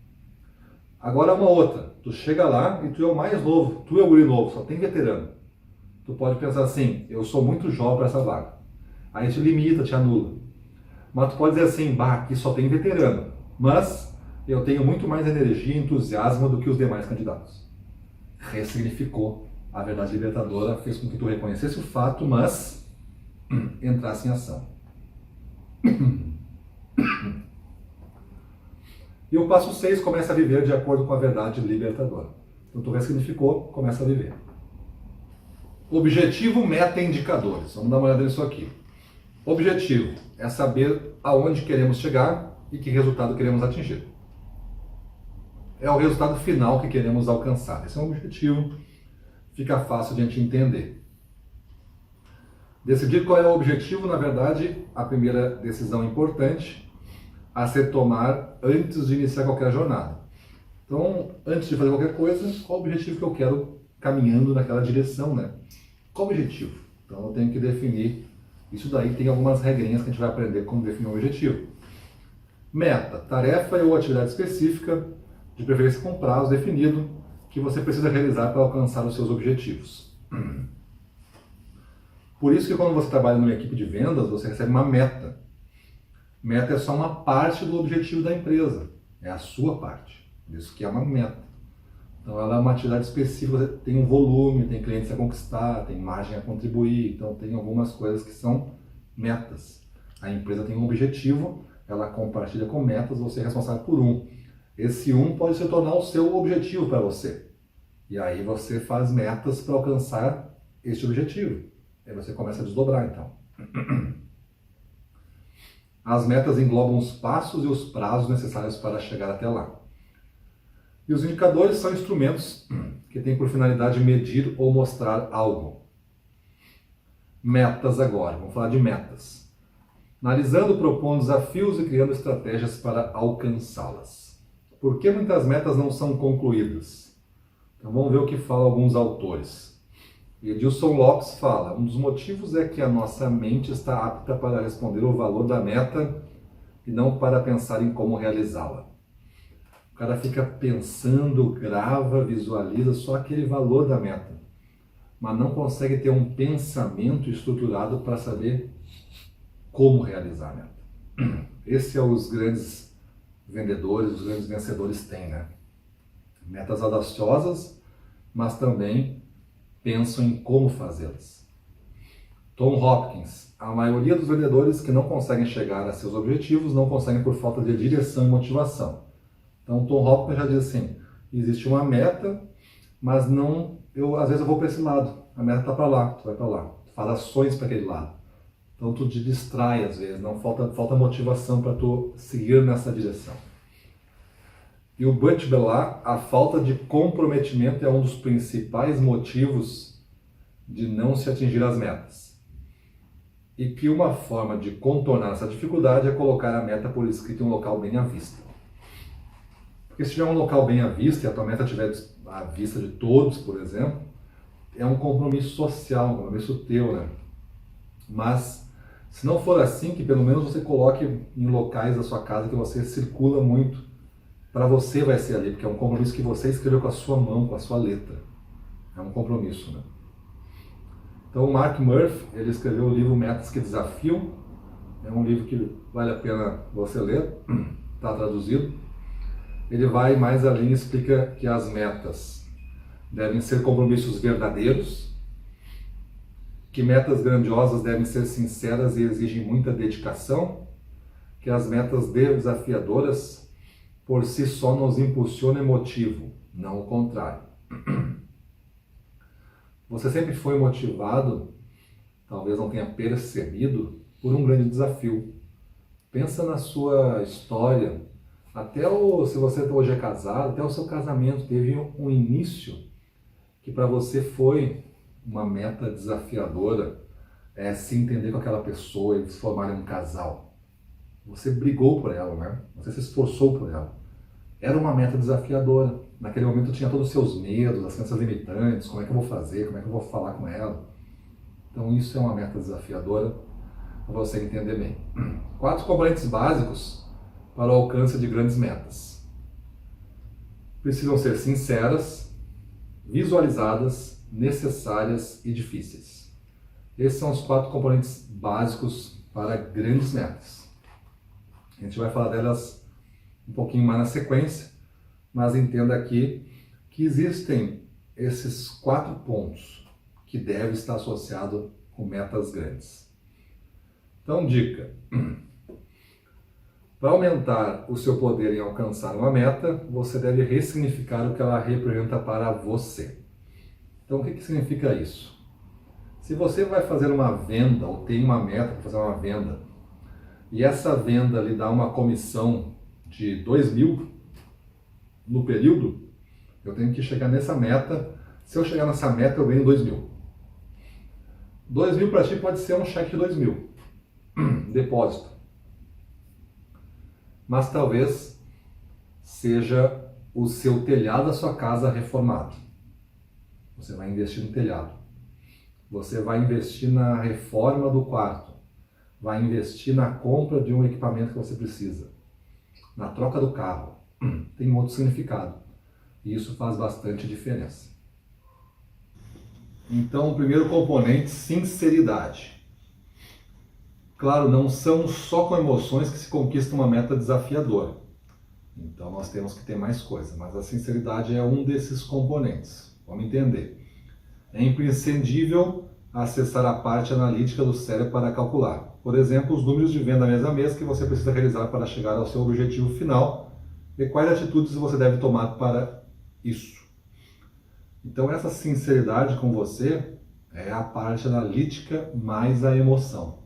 Agora uma outra. Tu chega lá e tu é o mais novo. Tu é o guri novo, só tem veterano. Tu pode pensar assim, eu sou muito jovem para essa vaga. Aí te limita, te anula. Mas tu pode dizer assim, aqui só tem veterano. Mas eu tenho muito mais energia e entusiasmo do que os demais candidatos. Ressignificou a verdade libertadora, fez com que tu reconhecesse o fato, mas entrasse em ação. E o passo 6 começa a viver de acordo com a verdade libertadora. Então tu ressignificou, começa a viver. Objetivo, meta e indicadores. Vamos dar uma olhada nisso aqui. Objetivo é saber aonde queremos chegar e que resultado queremos atingir. É o resultado final que queremos alcançar. Esse é um objetivo, fica fácil de a gente entender. Decidir qual é o objetivo, na verdade, a primeira decisão importante a se tomar antes de iniciar qualquer jornada. Então, antes de fazer qualquer coisa, qual o objetivo que eu quero caminhando naquela direção, né? Qual o objetivo? Então, eu tenho que definir. Isso daí tem algumas regrinhas que a gente vai aprender como definir um objetivo. Meta, tarefa ou atividade específica, de preferência com prazo definido, que você precisa realizar para alcançar os seus objetivos. Por isso que quando você trabalha numa equipe de vendas, você recebe uma meta. Meta é só uma parte do objetivo da empresa. É a sua parte. Isso que é uma meta. Então ela é uma atividade específica, tem um volume, tem clientes a conquistar, tem margem a contribuir, então tem algumas coisas que são metas. A empresa tem um objetivo, ela compartilha com metas, você é responsável por um. Esse um pode se tornar o seu objetivo para você. E aí você faz metas para alcançar este objetivo. Aí você começa a desdobrar então. As metas englobam os passos e os prazos necessários para chegar até lá. E os indicadores são instrumentos que têm por finalidade medir ou mostrar algo. Metas agora, vamos falar de metas. Analisando, propondo desafios e criando estratégias para alcançá-las. Por que muitas metas não são concluídas? Então vamos ver o que falam alguns autores. Edilson Lopes fala, um dos motivos é que a nossa mente está apta para responder o valor da meta e não para pensar em como realizá-la. O cara fica pensando, grava, visualiza só aquele valor da meta, mas não consegue ter um pensamento estruturado para saber como realizar a meta. Esse é os grandes vendedores, os grandes vencedores têm, né? Metas audaciosas, mas também pensam em como fazê-las. Tom Hopkins. A maioria dos vendedores que não conseguem chegar a seus objetivos não conseguem por falta de direção e motivação. Então, Tom Hopkins já diz assim, existe uma meta, mas não, às vezes eu vou para esse lado. A meta está para lá, tu vai para lá. Tu faz ações para aquele lado. Então, tu te distrai às vezes, não falta motivação para tu seguir nessa direção. E o Butch Bellah, a falta de comprometimento é um dos principais motivos de não se atingir as metas. E que uma forma de contornar essa dificuldade é colocar a meta por escrito em um local bem à vista. Porque se tiver um local bem à vista e a tua meta estiver à vista de todos, por exemplo, é um compromisso social, um compromisso teu, né? Mas se não for assim, que pelo menos você coloque em locais da sua casa que você circula muito. Para você vai ser ali, porque é um compromisso que você escreveu com a sua mão, com a sua letra. É um compromisso, né? Então o Mark Murphy, ele escreveu o livro Metas que Desafiam. É um livro que vale a pena você ler, está traduzido. Ele vai mais além e explica que as metas devem ser compromissos verdadeiros, que metas grandiosas devem ser sinceras e exigem muita dedicação, que as metas desafiadoras por si só nos impulsiona e motivam, não o contrário. Você sempre foi motivado, talvez não tenha percebido, por um grande desafio. Pensa na sua história, se você hoje é casado, até o seu casamento teve um início que para você foi uma meta desafiadora, se entender com aquela pessoa e se formarem um casal. Você brigou por ela, né? Você se esforçou por ela. Era uma meta desafiadora. Naquele momento tinha todos os seus medos, as crenças limitantes, como é que eu vou fazer, como é que eu vou falar com ela. Então isso é uma meta desafiadora para você entender bem. 4 componentes básicos para o alcance de grandes metas. Precisam ser sinceras, visualizadas, necessárias e difíceis. Esses são os 4 componentes básicos para grandes metas. A gente vai falar delas um pouquinho mais na sequência, mas entenda aqui que existem esses 4 pontos que devem estar associados com metas grandes. Então, dica. Para aumentar o seu poder em alcançar uma meta, você deve ressignificar o que ela representa para você. Então, o que significa isso? Se você vai fazer uma venda, ou tem uma meta para fazer uma venda, e essa venda lhe dá uma comissão de 2.000 no período, eu tenho que chegar nessa meta. Se eu chegar nessa meta, eu ganho 2.000. 2.000 para ti pode ser um cheque de 2.000, depósito. Mas talvez seja o seu telhado da sua casa reformado. Você vai investir no telhado. Você vai investir na reforma do quarto. Vai investir na compra de um equipamento que você precisa. Na troca do carro. Tem outro significado. E isso faz bastante diferença. Então, o primeiro componente, sinceridade. Claro, não são só com emoções que se conquista uma meta desafiadora. Então, nós temos que ter mais coisa. Mas a sinceridade é um desses componentes. Vamos entender. É imprescindível acessar a parte analítica do cérebro para calcular. Por exemplo, os números de venda mês a mês que você precisa realizar para chegar ao seu objetivo final e quais atitudes você deve tomar para isso. Então, essa sinceridade com você é a parte analítica mais a emoção.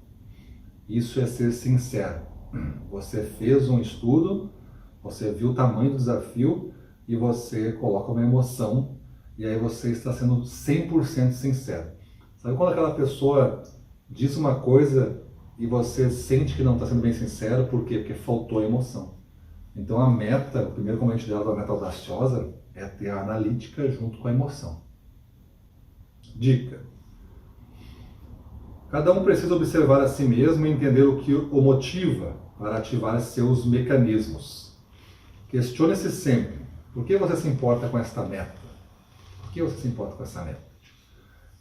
Isso é ser sincero. Você fez um estudo, você viu o tamanho do desafio e você coloca uma emoção e aí você está sendo 100% sincero. Sabe quando aquela pessoa diz uma coisa e você sente que não está sendo bem sincero? Por quê? Porque faltou emoção. Então a meta, o primeiro componente dela da meta audaciosa é ter a analítica junto com a emoção. Dica. Cada um precisa observar a si mesmo e entender o que o motiva para ativar seus mecanismos. Questione-se sempre. Por que você se importa com esta meta? Por que você se importa com essa meta?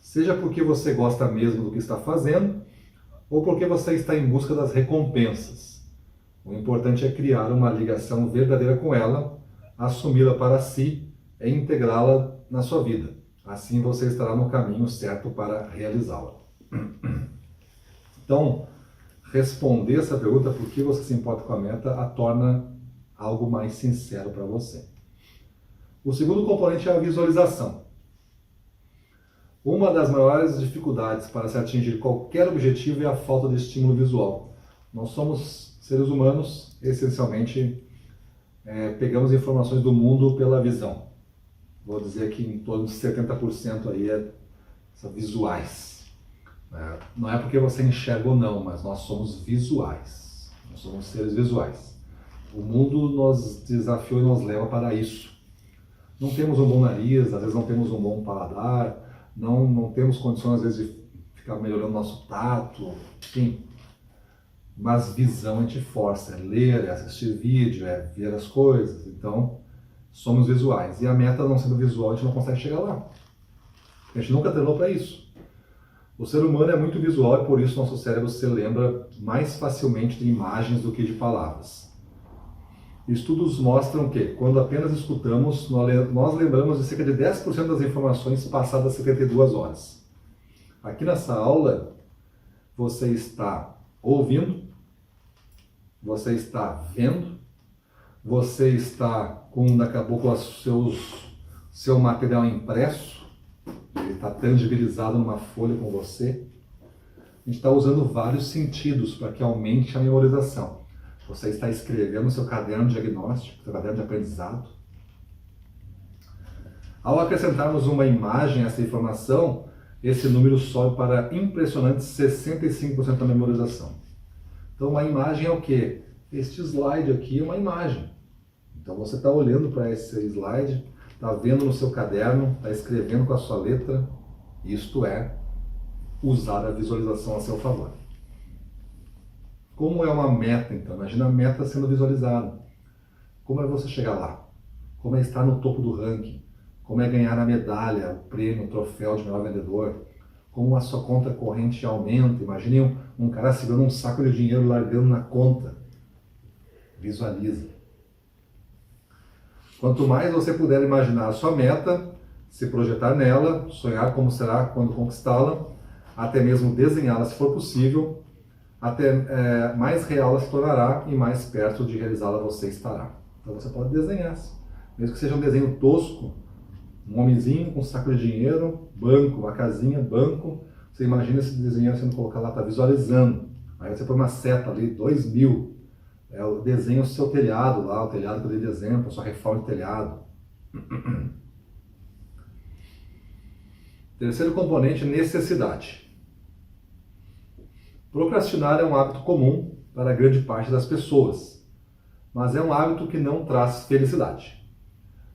Seja porque você gosta mesmo do que está fazendo, ou porque você está em busca das recompensas. O importante é criar uma ligação verdadeira com ela, assumi-la para si e integrá-la na sua vida. Assim você estará no caminho certo para realizá-la. Então, responder essa pergunta, por que você se importa com a meta, a torna algo mais sincero para você. O segundo componente é a visualização. Uma das maiores dificuldades para se atingir qualquer objetivo é a falta de estímulo visual. Nós somos seres humanos, essencialmente, pegamos informações do mundo pela visão. Vou dizer que em torno de 70% aí são visuais. Não é porque você enxerga ou não, mas nós somos visuais. Nós somos seres visuais. O mundo nos desafiou e nos leva para isso. Não temos um bom nariz, às vezes não temos um bom paladar, não temos condições às vezes de ficar melhorando nosso tato, enfim. Mas visão a gente força, é ler, é assistir vídeo, é ver as coisas. Então, somos visuais. E a meta não sendo visual, a gente não consegue chegar lá. A gente nunca treinou para isso. O ser humano é muito visual e por isso nosso cérebro se lembra mais facilmente de imagens do que de palavras. Estudos mostram que, quando apenas escutamos, nós lembramos de cerca de 10% das informações passadas 72 horas. Aqui nessa aula, você está ouvindo, você está vendo, você está com, daqui a pouco, seu material impresso, ele está tangibilizado numa folha com você. A gente está usando vários sentidos para que aumente a memorização. Você está escrevendo no seu caderno de diagnóstico, seu caderno de aprendizado. Ao acrescentarmos uma imagem a essa informação, esse número sobe para impressionantes 65% da memorização. Então, uma imagem é o quê? Este slide aqui é uma imagem. Então, você está olhando para esse slide, está vendo no seu caderno, está escrevendo com a sua letra. Isto é usar a visualização a seu favor. Como é uma meta, então? Imagina a meta sendo visualizada. Como é você chegar lá? Como é estar no topo do ranking? Como é ganhar a medalha, o prêmio, o troféu de melhor vendedor? Como a sua conta corrente aumenta? Imagine um cara segurando um saco de dinheiro largando na conta. Visualiza. Quanto mais você puder imaginar a sua meta, se projetar nela, sonhar como será quando conquistá-la, até mesmo desenhá-la se for possível, até mais real ela se tornará e mais perto de realizá-la você estará. Então você pode desenhar, mesmo que seja um desenho tosco, um homenzinho com um saco de dinheiro, banco, uma casinha, banco, você imagina esse desenho sendo colocado lá, está visualizando. Aí você põe uma seta ali, 2000, o desenho do seu telhado lá, o telhado que eu dei de exemplo, a sua reforma de telhado. Terceiro componente, necessidade. Procrastinar é um hábito comum para grande parte das pessoas, mas é um hábito que não traz felicidade.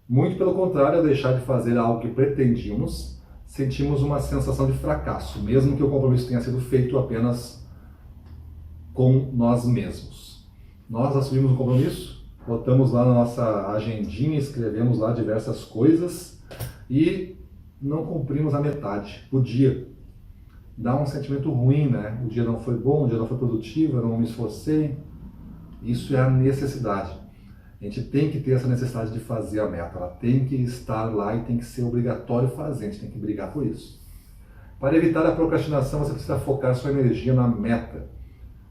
Muito pelo contrário, ao deixar de fazer algo que pretendíamos, sentimos uma sensação de fracasso, mesmo que o compromisso tenha sido feito apenas com nós mesmos. Nós assumimos um compromisso, botamos lá na nossa agendinha, escrevemos lá diversas coisas e não cumprimos a metade, o dia. Dá um sentimento ruim, né? O dia não foi bom, o dia não foi produtivo, eu não me esforcei. Isso é a necessidade. A gente tem que ter essa necessidade de fazer a meta, ela tem que estar lá e tem que ser obrigatório fazer, a gente tem que brigar por isso. Para evitar a procrastinação, você precisa focar sua energia na meta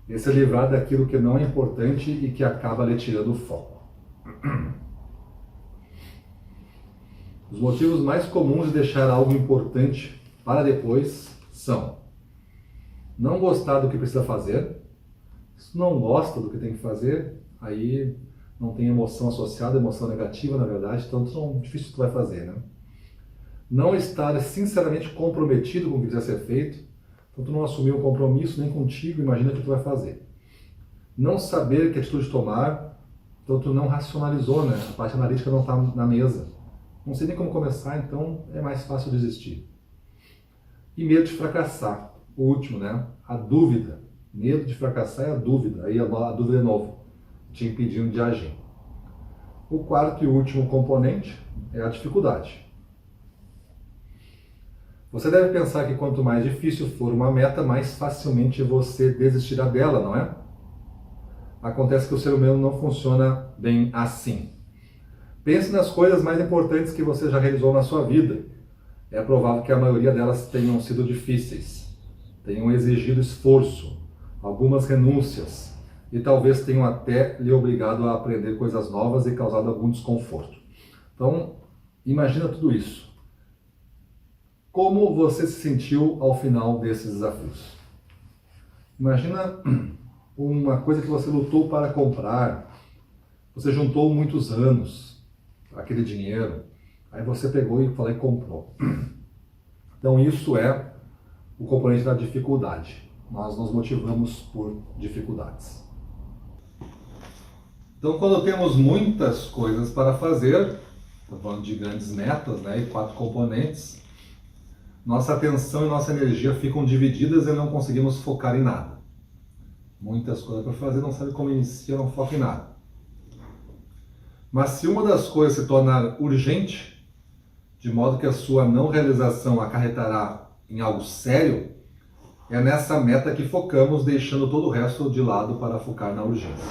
e se livrar daquilo que não é importante e que acaba lhe tirando o foco. Os motivos mais comuns de deixar algo importante para depois são não gostar do que precisa fazer. Se não gosta do que tem que fazer, aí não tem emoção associada, emoção negativa na verdade, então é difícil que tu vai fazer, né? Não estar sinceramente comprometido com o que precisa ser feito, então tu não assumiu um compromisso nem contigo, imagina o que tu vai fazer. Não saber que atitude tomar, então tu não racionalizou, né? A parte analítica não está na mesa. Não sei nem como começar, então é mais fácil desistir. E medo de fracassar, o último, né? A dúvida. Medo de fracassar é a dúvida, aí a dúvida é novo, te impedindo de agir. O quarto e último componente é a dificuldade. Você deve pensar que quanto mais difícil for uma meta, mais facilmente você desistirá dela, não é? Acontece que o ser humano não funciona bem assim. Pense nas coisas mais importantes que você já realizou na sua vida. É provável que a maioria delas tenham sido difíceis, tenham exigido esforço, algumas renúncias, e talvez tenham até lhe obrigado a aprender coisas novas e causado algum desconforto. Então, imagina tudo isso. Como você se sentiu ao final desses desafios? Imagina uma coisa que você lutou para comprar, você juntou muitos anos aquele dinheiro, aí você pegou e falou e comprou. Então isso é o componente da dificuldade. Nós nos motivamos por dificuldades. Então quando temos muitas coisas para fazer, estou falando de grandes metas, né, e 4 componentes, nossa atenção e nossa energia ficam divididas e não conseguimos focar em nada. Muitas coisas para fazer, não sabe como iniciar, não foca em nada. Mas se uma das coisas se tornar urgente, de modo que a sua não realização acarretará em algo sério, é nessa meta que focamos, deixando todo o resto de lado para focar na urgência.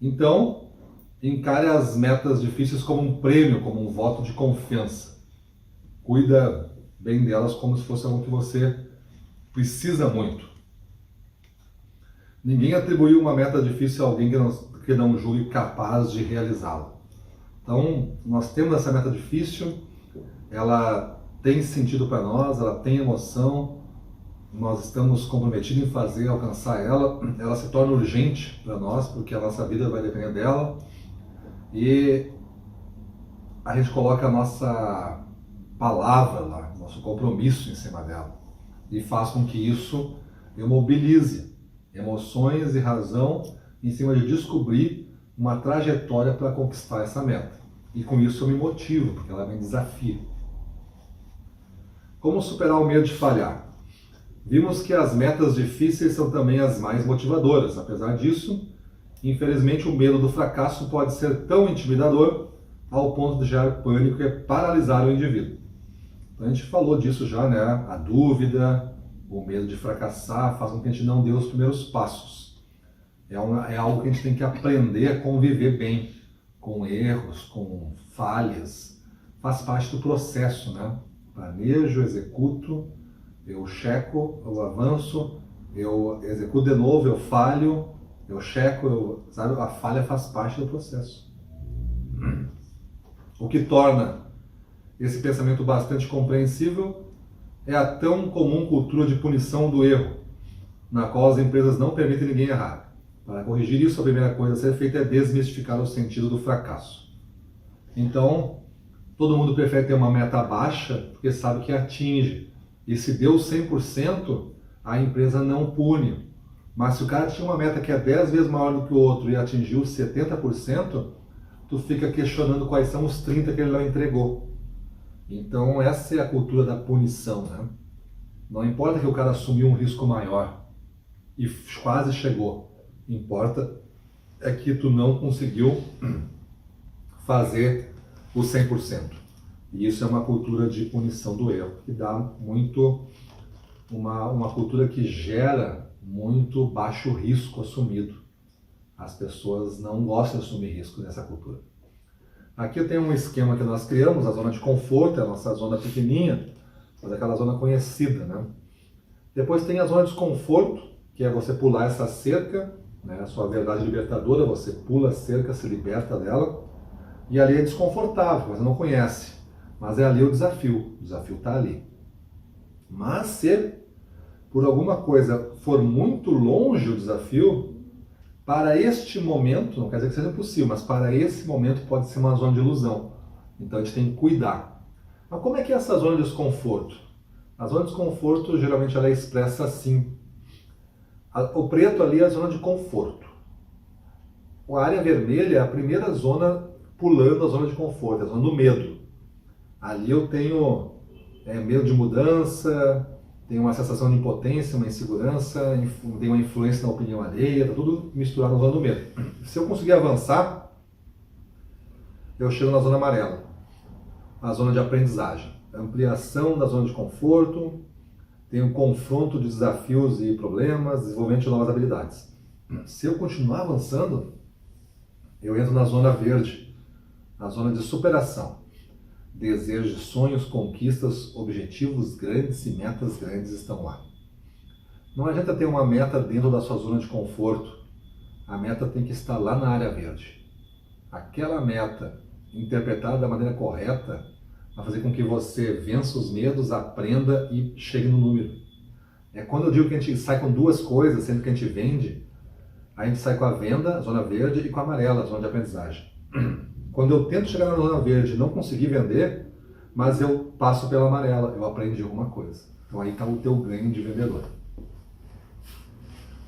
Então, encare as metas difíceis como um prêmio, como um voto de confiança. Cuida bem delas como se fosse algo que você precisa muito. Ninguém atribuiu uma meta difícil a alguém que não julgue capaz de realizá-la. Então, nós temos essa meta difícil, ela tem sentido para nós, ela tem emoção, nós estamos comprometidos em fazer, alcançar ela se torna urgente para nós, porque a nossa vida vai depender dela, e a gente coloca a nossa palavra lá, nosso compromisso em cima dela, e faz com que isso mobilize emoções e razão em cima de descobrir uma trajetória para conquistar essa meta. E com isso eu me motivo, porque ela me desafia. Como superar o medo de falhar? Vimos que as metas difíceis são também as mais motivadoras. Apesar disso, infelizmente o medo do fracasso pode ser tão intimidador ao ponto de gerar pânico e paralisar o indivíduo. Então, a gente falou disso já, né? A dúvida, o medo de fracassar faz com que a gente não dê os primeiros passos. É algo que a gente tem que aprender a conviver bem com erros, com falhas. Faz parte do processo, né? Planejo, executo, eu checo, eu avanço, eu executo de novo, eu falho, eu checo, sabe? A falha faz parte do processo. O que torna esse pensamento bastante compreensível é a tão comum cultura de punição do erro, na qual as empresas não permitem ninguém errar. Para corrigir isso, a primeira coisa a ser feita é desmistificar o sentido do fracasso. Então, todo mundo prefere ter uma meta baixa porque sabe que atinge. E se deu 100%, a empresa não pune. Mas se o cara tinha uma meta que é 10 vezes maior do que o outro e atingiu 70%, tu fica questionando quais são os 30% que ele não entregou. Então essa é a cultura da punição, né? Não importa que o cara assumiu um risco maior e quase chegou. Importa é que tu não conseguiu fazer o 100%. E isso é uma cultura de punição do erro, que dá muito, uma cultura que gera muito baixo risco assumido. As pessoas não gostam de assumir risco nessa cultura. Aqui eu tenho um esquema que nós criamos, a zona de conforto, é a nossa zona pequenininha, mas aquela zona conhecida, né? Depois tem a zona de desconforto, que é você pular essa cerca, né? A sua verdade libertadora, você pula a cerca, se liberta dela, e ali é desconfortável, você não conhece, mas é ali o desafio está ali. Mas se por alguma coisa for muito longe o desafio, para este momento, não quer dizer que seja possível, mas para esse momento pode ser uma zona de ilusão. Então a gente tem que cuidar. Mas como é que é essa zona de desconforto? A zona de desconforto geralmente ela é expressa assim. O preto ali é a zona de conforto. A área vermelha é a primeira zona pulando a zona de conforto, a zona do medo. Ali eu tenho medo de mudança, tenho uma sensação de impotência, uma insegurança, tenho uma influência na opinião alheia, está tudo misturado na zona do medo. Se eu conseguir avançar, eu chego na zona amarela, a zona de aprendizagem. Ampliação da zona de conforto, tenho confronto de desafios e problemas, desenvolvimento de novas habilidades. Se eu continuar avançando, eu entro na zona verde, na zona de superação. Desejos, sonhos, conquistas, objetivos grandes e metas grandes estão lá. Não adianta ter uma meta dentro da sua zona de conforto. A meta tem que estar lá na área verde. Aquela meta, interpretada da maneira correta, vai fazer com que você vença os medos, aprenda e chegue no número. É quando eu digo que a gente sai com duas coisas, sendo que a gente vende, a gente sai com a venda, zona verde, e com a amarela, zona de aprendizagem. Quando eu tento chegar na zona verde e não conseguir vender, mas eu passo pela amarela, eu aprendi alguma coisa. Então aí está o teu ganho de vendedor.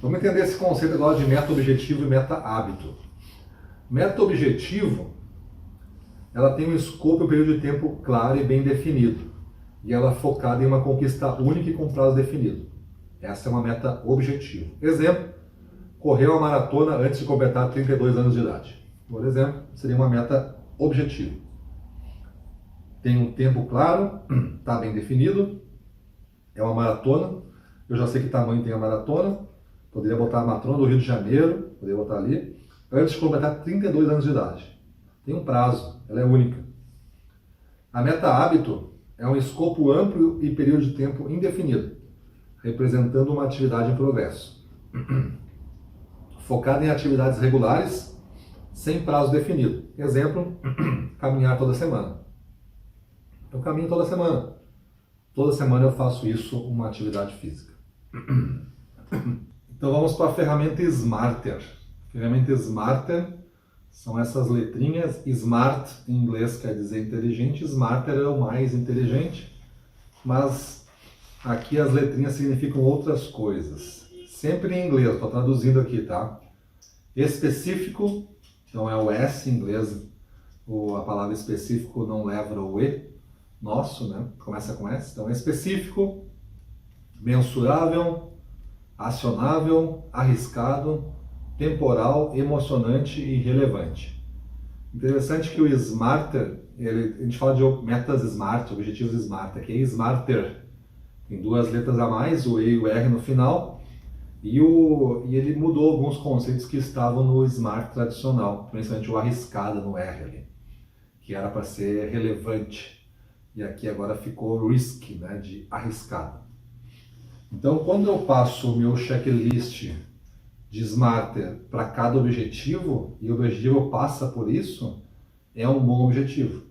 Vamos entender esse conceito agora de meta-objetivo e meta-hábito. Meta-objetivo, ela tem um escopo e um período de tempo claro e bem definido. E ela é focada em uma conquista única e com prazo definido. Essa é uma meta-objetivo. Exemplo, correr uma maratona antes de completar 32 anos de idade. Por exemplo, seria uma meta-objetivo. Tem um tempo claro, está bem definido, é uma maratona, eu já sei que tamanho tem a maratona, poderia botar a maratona do Rio de Janeiro, poderia botar ali, antes de completar 32 anos de idade. Tem um prazo, ela é única. A meta-hábito é um escopo amplo e período de tempo indefinido, representando uma atividade em progresso. Focada em atividades regulares, sem prazo definido. Exemplo, caminhar toda semana. Eu caminho toda semana. Toda semana eu faço isso, uma atividade física. Então vamos para a ferramenta Smarter. A ferramenta Smarter são essas letrinhas. Smart em inglês quer dizer inteligente, Smarter é o mais inteligente, mas aqui as letrinhas significam outras coisas. Sempre em inglês, estou traduzindo aqui, tá? Específico, então é o S em inglês, a palavra específico não leva o E, nosso, né? Começa com S, então é específico, mensurável, acionável, arriscado, temporal, emocionante e relevante. Interessante que o Smarter, a gente fala de metas Smart, objetivos Smart, aqui é Smarter, tem duas letras a mais, o E e o R no final, e ele mudou alguns conceitos que estavam no Smart tradicional, principalmente o arriscado no R ali, que era para ser relevante, e aqui agora ficou risky, né, de arriscado. Então, quando eu passo o meu checklist de Smarter para cada objetivo, e o objetivo passa por isso, é um bom objetivo.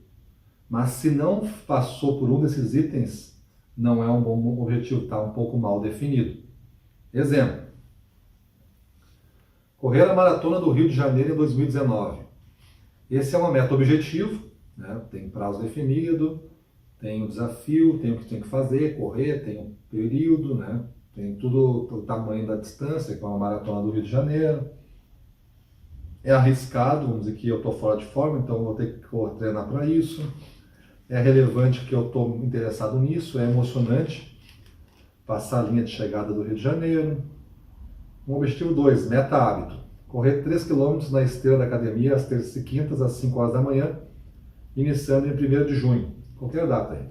Mas se não passou por um desses itens, não é um bom objetivo, está um pouco mal definido. Exemplo, correr a maratona do Rio de Janeiro em 2019. Esse é uma meta objetivo, né? Tem prazo definido, tem o desafio, tem o que tem que fazer, correr, tem um período, né? Tem tudo o tamanho da distância, que é uma maratona do Rio de Janeiro. É arriscado, vamos dizer que eu estou fora de forma, então eu vou ter que treinar para isso. É relevante que eu estou interessado nisso, é emocionante passar a linha de chegada do Rio de Janeiro. Um objetivo 2, meta-hábito. Correr 3 km na esteira da academia às terças e quintas, às 5 horas da manhã, iniciando em 1º de junho. Qualquer data aí.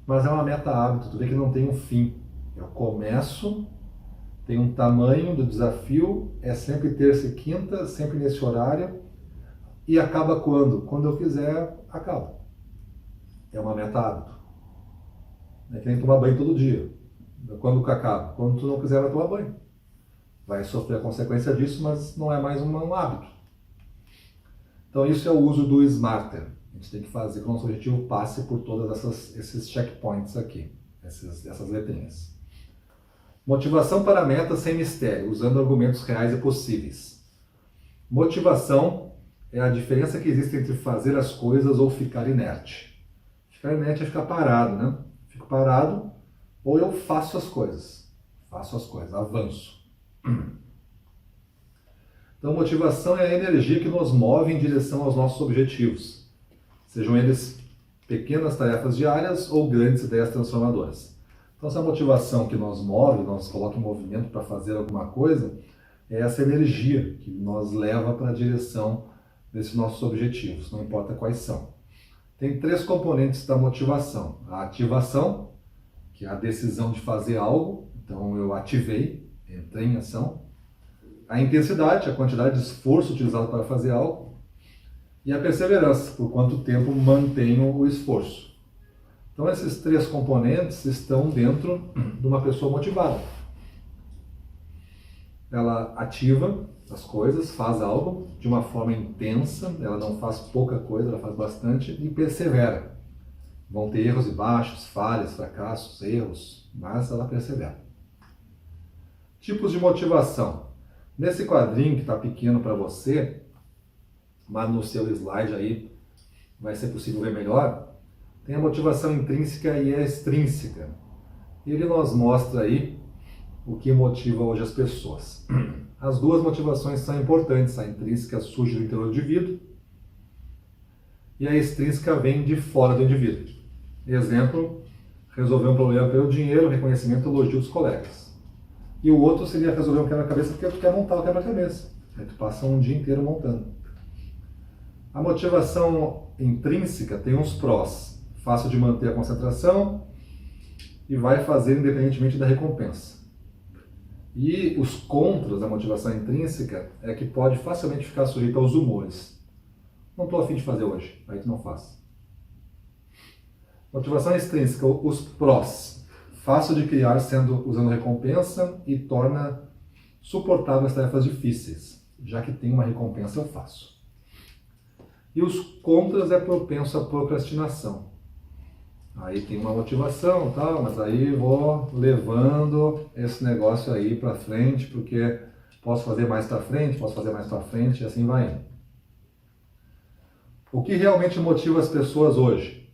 Mas é uma meta-hábito, tu vê que não tem um fim. Eu começo, tem um tamanho do desafio, é sempre terça e quinta, sempre nesse horário, e acaba quando? Quando eu quiser, acaba. É uma meta-hábito. É que nem tomar banho todo dia. Quando que acaba? Quando tu não quiser, vai tomar banho. Vai sofrer a consequência disso, mas não é mais um hábito. Então isso é o uso do Smarter. A gente tem que fazer que o nosso objetivo passe por todos esses checkpoints aqui, essas letrinhas. Motivação para metas sem mistério, usando argumentos reais e possíveis. Motivação é a diferença que existe entre fazer as coisas ou ficar inerte. Ficar inerte é ficar parado, né? Fico parado ou eu faço as coisas, avanço. Então, motivação é a energia que nos move em direção aos nossos objetivos, sejam eles pequenas tarefas diárias ou grandes ideias transformadoras. Então, essa motivação que nos move, nos coloca em movimento para fazer alguma coisa, é essa energia que nos leva para a direção desses nossos objetivos, não importa quais são. Tem 3 componentes da motivação. A ativação, que é a decisão de fazer algo, então eu ativei, entrei em ação. A intensidade, a quantidade de esforço utilizado para fazer algo. E a perseverança, por quanto tempo mantenho o esforço. Então esses 3 componentes estão dentro de uma pessoa motivada. ela ativa as coisas, faz algo de uma forma intensa, ela não faz pouca coisa, ela faz bastante e persevera. Vão ter erros e baixos, falhas, fracassos, erros, mas ela persevera. Tipos de motivação. Nesse quadrinho que está pequeno para você, mas no seu slide aí vai ser possível ver melhor, tem a motivação intrínseca e a extrínseca. Ele nos mostra aí o que motiva hoje as pessoas. As duas motivações são importantes. A intrínseca surge do interior do indivíduo e a extrínseca vem de fora do indivíduo. Exemplo, resolver um problema pelo dinheiro, reconhecimento, elogio dos colegas. E o outro seria resolver um quebra-cabeça porque tu quer montar o quebra-cabeça. Aí tu passa um dia inteiro montando. A motivação intrínseca tem uns prós. Fácil de manter a concentração e vai fazer independentemente da recompensa. E os contras da motivação intrínseca é que pode facilmente ficar sujeito aos humores. Não estou a fim de fazer hoje, aí tu não faz. Motivação extrínseca, os prós. Fácil de criar usando recompensa e torna suportável as tarefas difíceis. Já que tem uma recompensa, eu faço. E os contras é propenso à procrastinação. Aí tem uma motivação, tal, mas aí vou levando esse negócio aí para frente, porque posso fazer mais para frente, e assim vai indo. O que realmente motiva as pessoas hoje?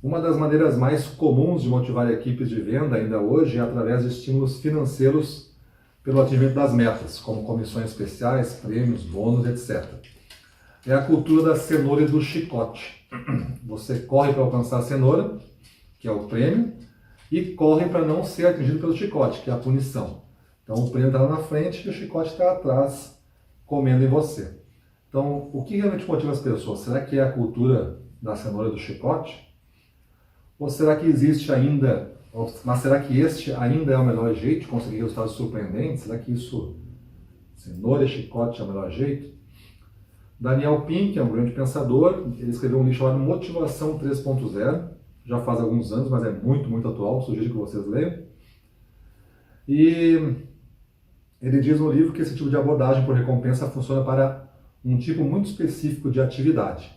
Uma das maneiras mais comuns de motivar equipes de venda ainda hoje é através de estímulos financeiros pelo atingimento das metas, como comissões especiais, prêmios, bônus, etc. É a cultura da cenoura e do chicote. Você corre para alcançar a cenoura, que é o prêmio, e corre para não ser atingido pelo chicote, que é a punição. Então o prêmio está lá na frente e o chicote está atrás, comendo em você. Então, o que realmente motiva as pessoas? Será que é a cultura da cenoura e do chicote? Ou será que existe ainda, mas será que este ainda é o melhor jeito de conseguir resultados surpreendentes? Será que isso, cenoura e chicote, é o melhor jeito? Daniel Pink, que é um grande pensador, ele escreveu um livro chamado Motivação 3.0, já faz alguns anos, mas é muito, muito atual, sugiro que vocês leiam. E ele diz no livro que esse tipo de abordagem por recompensa funciona para um tipo muito específico de atividade,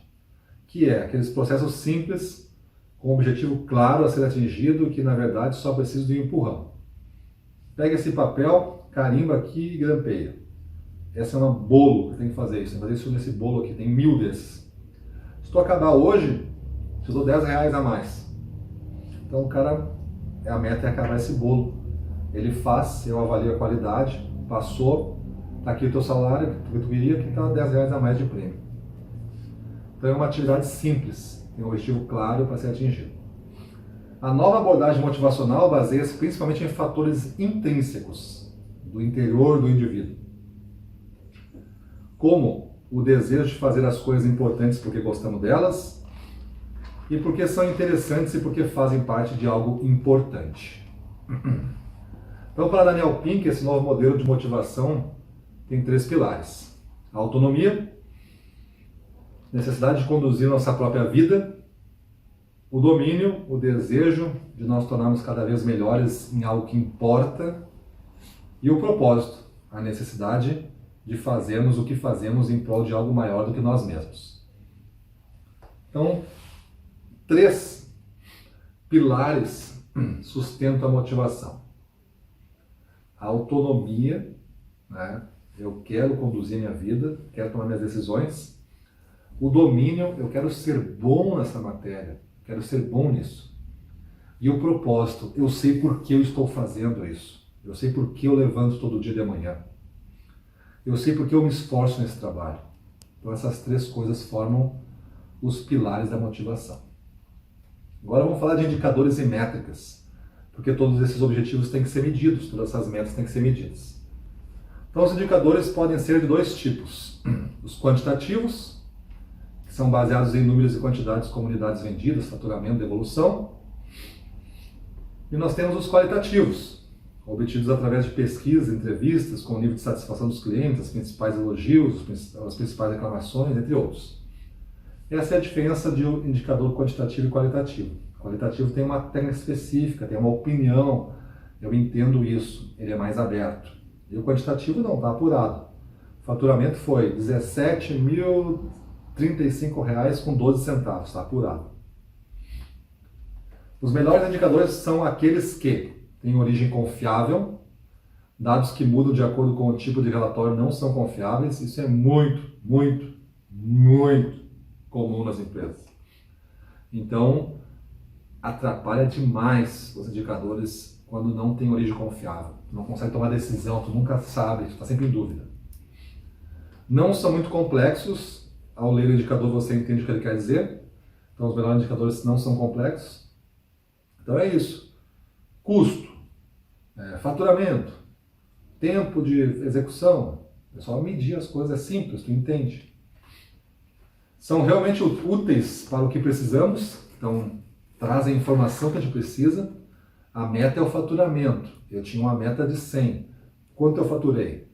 que é aqueles processos simples, com um objetivo claro a ser atingido, que na verdade só precisa de um empurrão. Pega esse papel, carimba aqui e grampeia. Esse é um bolo que tem que fazer isso. Tem que fazer isso nesse bolo aqui, tem 1000 desses. Se tu acabar hoje, te dou R$10 a mais. Então o cara, a meta é acabar esse bolo. Ele faz, eu avalio a qualidade, passou, tá aqui o teu salário, que tu queria, que tá R$10 a mais de prêmio. Então é uma atividade simples, tem um objetivo claro para ser atingido. A nova abordagem motivacional baseia-se principalmente em fatores intrínsecos do interior do indivíduo, como o desejo de fazer as coisas importantes porque gostamos delas e porque são interessantes e porque fazem parte de algo importante. Então, para Daniel Pink, esse novo modelo de motivação tem 3 pilares. A autonomia, necessidade de conduzir nossa própria vida, o domínio, o desejo de nós tornarmos cada vez melhores em algo que importa, e o propósito, a necessidade de fazermos o que fazemos em prol de algo maior do que nós mesmos. Então, 3 pilares sustentam a motivação. A autonomia, né? Eu quero conduzir minha vida, quero tomar minhas decisões. O domínio, eu quero ser bom nessa matéria, quero ser bom nisso. E o propósito, eu sei por que eu estou fazendo isso. Eu sei por que eu levanto todo dia de manhã. Eu sei por que eu me esforço nesse trabalho. Então essas 3 coisas formam os pilares da motivação. Agora vamos falar de indicadores e métricas, porque todos esses objetivos têm que ser medidos, todas essas metas têm que ser medidas. Então os indicadores podem ser de 2 tipos. Os quantitativos, que são baseados em números e quantidades como unidades vendidas, faturamento, devolução. E nós temos os qualitativos, obtidos através de pesquisas, entrevistas, com o nível de satisfação dos clientes, os principais elogios, as principais reclamações, entre outros. Essa é a diferença de um indicador quantitativo e qualitativo. O qualitativo tem uma técnica específica, tem uma opinião, eu entendo isso, ele é mais aberto. E o quantitativo não, está apurado. O faturamento foi R$ 17.035,12, está apurado. Os melhores indicadores são aqueles que têm origem confiável, dados que mudam de acordo com o tipo de relatório não são confiáveis. Isso é muito, muito, muito comum nas empresas. Então, atrapalha demais os indicadores quando não tem origem confiável. Tu não consegue tomar decisão, tu nunca sabe, tu está sempre em dúvida. Não são muito complexos. Ao ler o indicador você entende o que ele quer dizer. Então, os melhores indicadores não são complexos. Então é isso. Custo, faturamento, tempo de execução. É só medir as coisas, é simples, tu entende. São realmente úteis para o que precisamos. Então, trazem a informação que a gente precisa. A meta é o faturamento. Eu tinha uma meta de 100. Quanto eu faturei?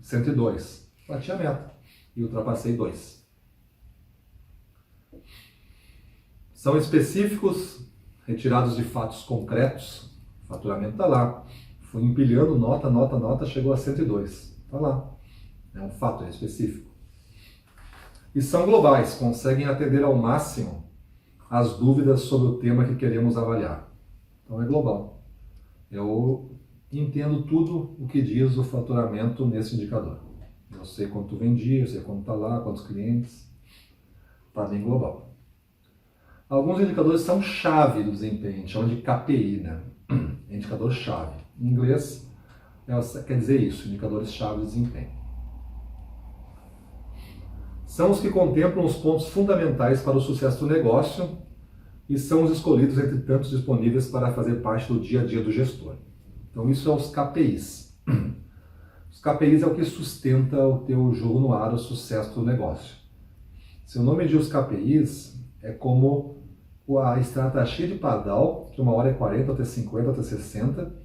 102. Bati a meta e ultrapassei 2. São específicos, retirados de fatos concretos. O faturamento está lá. Fui empilhando nota, chegou a 102. Está lá. É um fato, é específico. E são globais, conseguem atender ao máximo as dúvidas sobre o tema que queremos avaliar. Então é global. Eu entendo tudo o que diz o faturamento nesse indicador. Eu sei quanto vendi, eu sei quanto está lá, quantos clientes. Está bem global. Alguns indicadores são chave do desempenho, a gente chama de KPI, né? Indicador-chave. Em inglês, quer dizer isso, indicadores-chave de desempenho. São os que contemplam os pontos fundamentais para o sucesso do negócio e são os escolhidos entre tantos disponíveis para fazer parte do dia a dia do gestor. Então isso é os KPIs. Os KPIs é o que sustenta o teu jogo no ar, o sucesso do negócio. Se eu não medir os KPIs, é como a estrada está cheia de pardal, que uma hora é 40, outra é 50, outra é 60,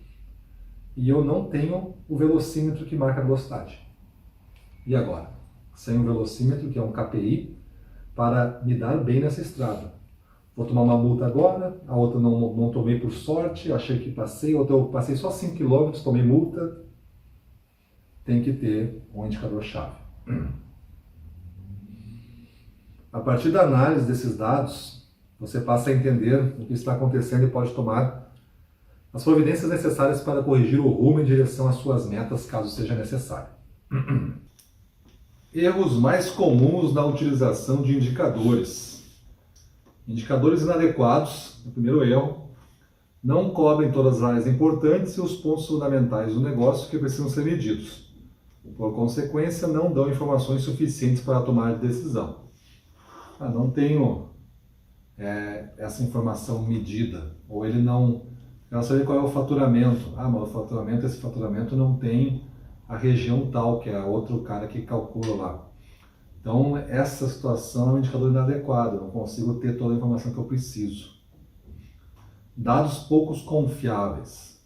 e eu não tenho o velocímetro que marca a velocidade. E agora? Sem um velocímetro, que é um KPI, para me dar bem nessa estrada. Vou tomar uma multa agora, a outra não tomei por sorte, achei que passei, outra eu passei só 5 km, tomei multa. Tem que ter um indicador-chave. A partir da análise desses dados, você passa a entender o que está acontecendo e pode tomar as providências necessárias para corrigir o rumo em direção às suas metas, caso seja necessário. Erros mais comuns na utilização de indicadores. Indicadores inadequados, o primeiro erro, não cobrem todas as áreas importantes e os pontos fundamentais do negócio que precisam ser medidos. Por consequência, não dão informações suficientes para tomar decisão. Não tenho essa informação medida, ou ele não... Eu não sei qual é o faturamento. Mas esse faturamento não tem a região tal, que é outro cara que calcula lá. Então, essa situação é um indicador inadequado, eu não consigo ter toda a informação que eu preciso. Dados poucos confiáveis.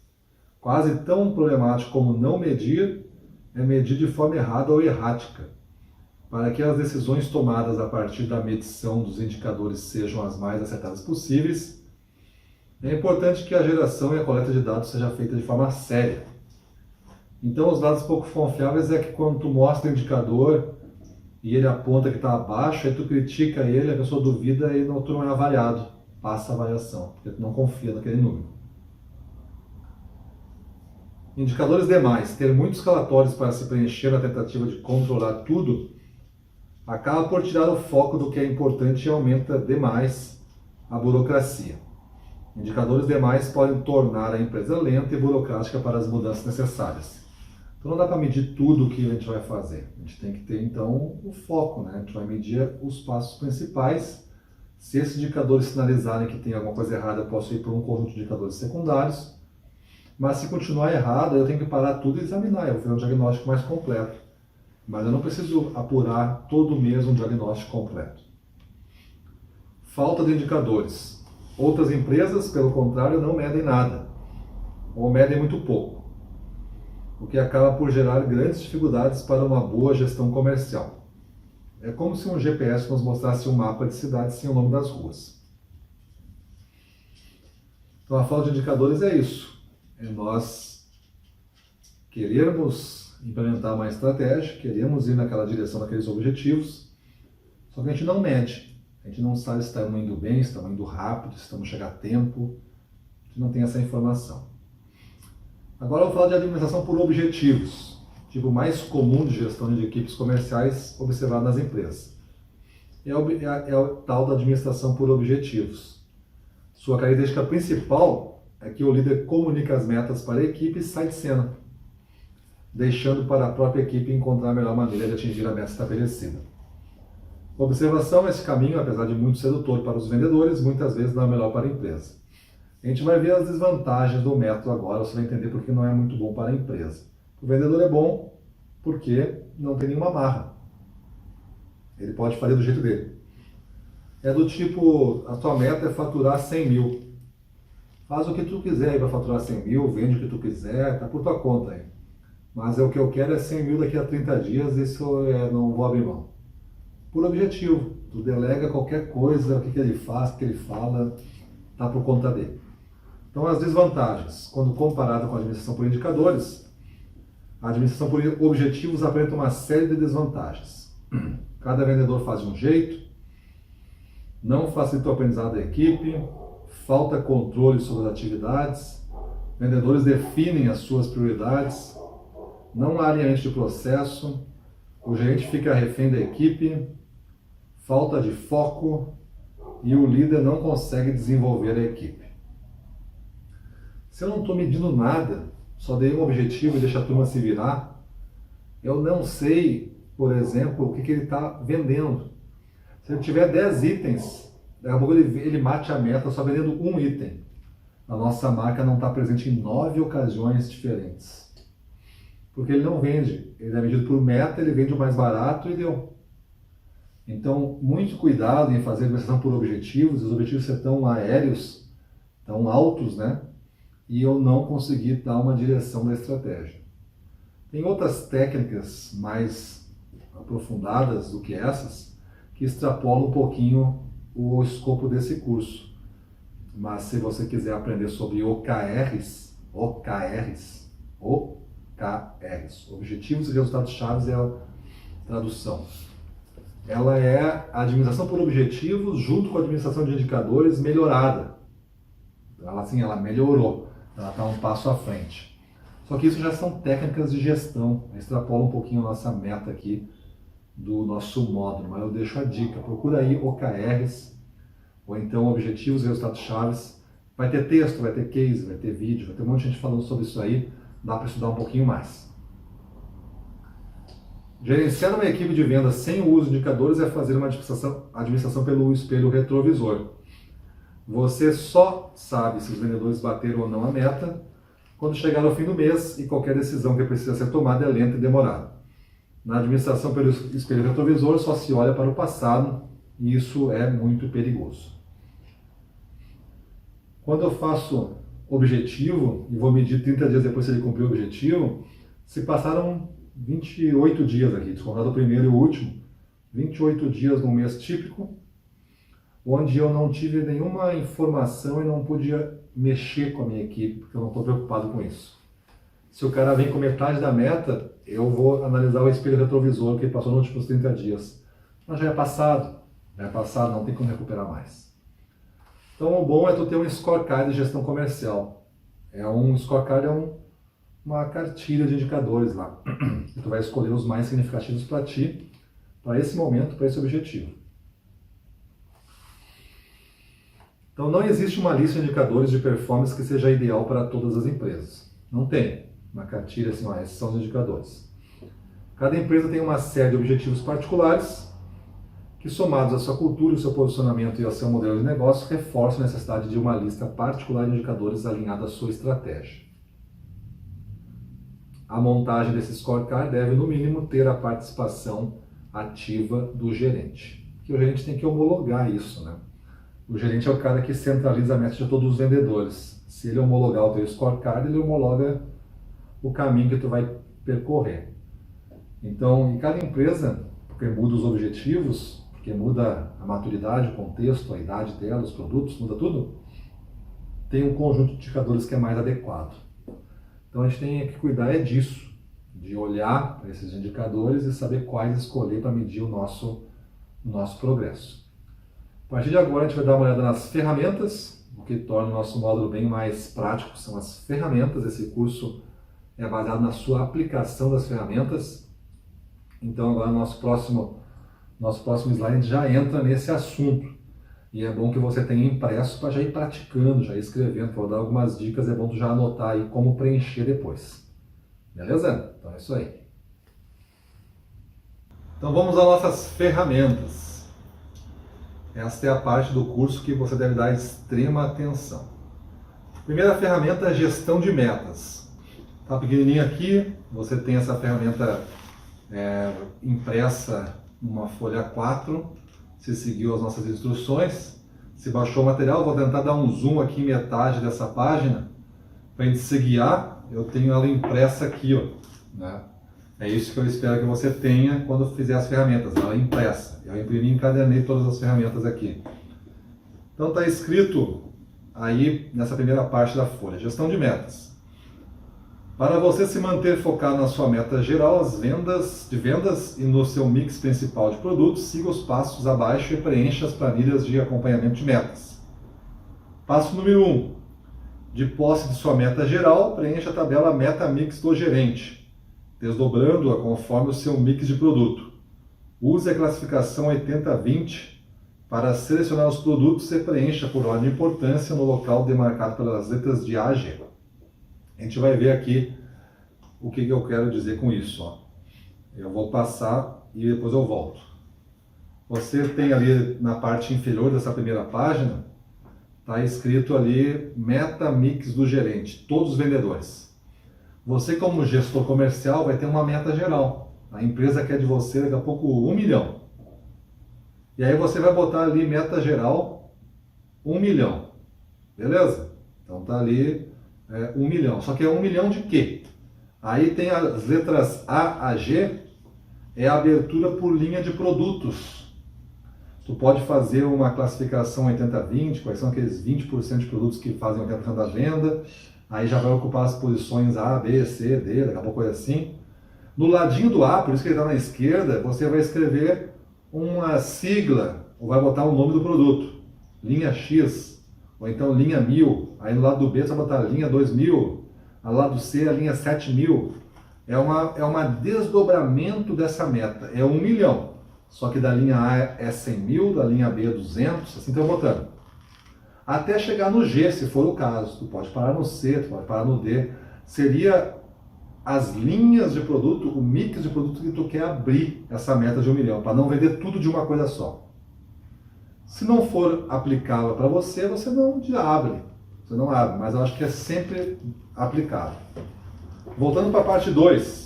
Quase tão problemático como não medir, é medir de forma errada ou errática. Para que as decisões tomadas a partir da medição dos indicadores sejam as mais acertadas possíveis, é importante que a geração e a coleta de dados seja feita de forma séria. Então, os dados pouco confiáveis é que quando tu mostra o indicador e ele aponta que está abaixo, aí tu critica ele, a pessoa duvida e tu não é avaliado, passa a avaliação, porque tu não confia naquele número. Indicadores demais. Ter muitos relatórios para se preencher na tentativa de controlar tudo acaba por tirar o foco do que é importante e aumenta demais a burocracia. Indicadores demais podem tornar a empresa lenta e burocrática para as mudanças necessárias. Então não dá para medir tudo o que a gente vai fazer. A gente tem que ter então o foco, né? A gente vai medir os passos principais. Se esses indicadores sinalizarem que tem alguma coisa errada, eu posso ir para um conjunto de indicadores secundários. Mas se continuar errado, eu tenho que parar tudo e examinar. Eu vou fazer um diagnóstico mais completo. Mas eu não preciso apurar todo mês um diagnóstico completo. Falta de indicadores. Outras empresas, pelo contrário, não medem nada. Ou medem muito pouco. O que acaba por gerar grandes dificuldades para uma boa gestão comercial. É como se um GPS nos mostrasse um mapa de cidade sem o nome das ruas. Então a falta de indicadores é isso. É nós querermos implementar uma estratégia, queremos ir naquela direção, naqueles objetivos, só que a gente não mede, a gente não sabe se estamos indo bem, se estamos indo rápido, se estamos chegando a tempo, a gente não tem essa informação. Agora eu vou falar de administração por objetivos, tipo mais comum de gestão de equipes comerciais observado nas empresas. É o tal da administração por objetivos. Sua característica principal é que o líder comunica as metas para a equipe e sai de cena, deixando para a própria equipe encontrar a melhor maneira de atingir a meta estabelecida. Observação: esse caminho, apesar de muito sedutor para os vendedores, muitas vezes não é melhor para a empresa. A gente vai ver as desvantagens do método agora, você vai entender porque não é muito bom para a empresa. O vendedor é bom porque não tem nenhuma amarra. Ele pode fazer do jeito dele. É do tipo, a tua meta é faturar 100 mil. Faz o que tu quiser para faturar 100 mil, vende o que tu quiser, tá por tua conta aí. Mas o que eu quero é 100 mil daqui a 30 dias, isso não vou abrir mão. Por objetivo, tu delega qualquer coisa, o que ele faz, o que ele fala, tá por conta dele. Então, as desvantagens, quando comparado com a administração por indicadores, a administração por objetivos apresenta uma série de desvantagens. Cada vendedor faz de um jeito, não facilita o aprendizado da equipe, falta controle sobre as atividades, vendedores definem as suas prioridades, não há alinhamento de processo, o gerente fica refém da equipe, falta de foco e o líder não consegue desenvolver a equipe. Se eu não estou medindo nada, só dei um objetivo e deixo a turma se virar, eu não sei, por exemplo, o que ele está vendendo. Se ele tiver 10 itens, daqui a pouco ele mate a meta só vendendo um item. A nossa marca não está presente em 9 ocasiões diferentes. Porque ele não vende. Ele é medido por meta, ele vende o mais barato e deu. Então, muito cuidado em fazer administração por objetivos. Os objetivos ser tão aéreos, tão altos, né? E eu não consegui dar uma direção da estratégia. Tem outras técnicas mais aprofundadas do que essas, que extrapolam um pouquinho o escopo desse curso. Mas se você quiser aprender sobre OKRs, Objetivos e Resultados Chaves é a tradução. Ela é a administração por objetivos junto com a administração de indicadores melhorada. Ela melhorou, ela está um passo à frente. Só que isso já são técnicas de gestão, extrapola um pouquinho a nossa meta aqui do nosso módulo, mas eu deixo a dica, procura aí OKRs, ou então Objetivos e Resultados Chaves. Vai ter texto, vai ter case, vai ter vídeo, vai ter um monte de gente falando sobre isso aí, dá para estudar um pouquinho mais. Gerenciar uma equipe de vendas sem o uso de indicadores é fazer uma administração pelo espelho retrovisor. Você só sabe se os vendedores bateram ou não a meta quando chegar ao fim do mês e qualquer decisão que precisa ser tomada é lenta e demorada. Na administração pelo espelho retrovisor só se olha para o passado e isso é muito perigoso. Quando eu faço objetivo e vou medir 30 dias depois se ele cumpriu o objetivo, se passaram 28 dias aqui, descontado o primeiro e o último, 28 dias num mês típico, onde eu não tive nenhuma informação e não podia mexer com a minha equipe, porque eu não estou preocupado com isso. Se o cara vem com metade da meta, eu vou analisar o espelho retrovisor que ele passou nos últimos 30 dias. Mas já é passado, não tem como recuperar mais. Então o bom é tu ter um scorecard de gestão comercial. Um scorecard é uma cartilha de indicadores lá. E tu vai escolher os mais significativos para ti, para esse momento, para esse objetivo. Então não existe uma lista de indicadores de performance que seja ideal para todas as empresas. Não tem uma cartilha assim, esses são os indicadores. Cada empresa tem uma série de objetivos particulares que, somados à sua cultura, ao seu posicionamento e ao seu modelo de negócio, reforçam a necessidade de uma lista particular de indicadores alinhada à sua estratégia. A montagem desse scorecard deve, no mínimo, ter a participação ativa do gerente. Porque o gerente tem que homologar isso, né? O gerente é o cara que centraliza a meta de todos os vendedores. Se ele homologar o teu scorecard, ele homologa o caminho que tu vai percorrer. Então, em cada empresa, porque muda os objetivos, porque muda a maturidade, o contexto, a idade dela, os produtos, muda tudo, tem um conjunto de indicadores que é mais adequado. Então a gente tem que cuidar disso, de olhar para esses indicadores e saber quais escolher para medir o nosso progresso. A partir de agora a gente vai dar uma olhada nas ferramentas, o que torna o nosso módulo bem mais prático são as ferramentas. Esse curso é baseado na sua aplicação das ferramentas. Então agora nosso próximo slide já entra nesse assunto. E é bom que você tenha impresso para já ir praticando, já ir escrevendo. Vou dar algumas dicas, é bom tu já anotar aí como preencher depois. Beleza? Então é isso aí. Então vamos às nossas ferramentas. Esta é a parte do curso que você deve dar extrema atenção. Primeira ferramenta é gestão de metas. Está pequenininho aqui, você tem essa ferramenta impressa numa folha 4, se seguiu as nossas instruções. Se baixou o material, vou tentar dar um zoom aqui em metade dessa página, para a gente se guiar. Eu tenho ela impressa aqui, ó, né? É isso que eu espero que você tenha quando fizer as ferramentas, ela é impressa. Eu imprimi e encadernei todas as ferramentas aqui. Então está escrito aí nessa primeira parte da folha, gestão de metas. Para você se manter focado na sua meta geral, as vendas e no seu mix principal de produtos, siga os passos abaixo e preencha as planilhas de acompanhamento de metas. Passo número 1. De posse de sua meta geral, preencha a tabela Meta Mix do gerente, desdobrando-a conforme o seu mix de produto. Use a classificação 80-20 para selecionar os produtos e preencha por ordem de importância no local demarcado pelas letras de A a G. A gente vai ver aqui o que eu quero dizer com isso. Ó. Eu vou passar e depois eu volto. Você tem ali na parte inferior dessa primeira página, está escrito ali Meta Mix do gerente, todos os vendedores. Você, como gestor comercial, vai ter uma meta geral. A empresa quer de você daqui a pouco 1 milhão. E aí você vai botar ali meta geral 1 milhão. Beleza? Então está ali 1 milhão. Só que é 1 milhão de quê? Aí tem as letras A a G, é a abertura por linha de produtos. Tu pode fazer uma classificação 80-20, quais são aqueles 20% de produtos que fazem 80% da venda. Aí já vai ocupar as posições A, B, C, D, daqui a pouco coisa assim. No ladinho do A, por isso que ele está na esquerda, você vai escrever uma sigla, ou vai botar o nome do produto. Linha X, ou então linha 1000. Aí no lado do B você vai botar linha 2000. Ao lado do C, a linha 7000. É uma desdobramento dessa meta. É 1 milhão. Só que da linha A é 100 mil, da linha B é 200, assim estão botando. Até chegar no G, se for o caso. Tu pode parar no C, tu pode parar no D. Seria as linhas de produto, o mix de produto que tu quer abrir essa meta de 1 milhão, para não vender tudo de uma coisa só. Se não for aplicável para você, você não abre. Você não abre, mas eu acho que é sempre aplicável. Voltando para a parte 2.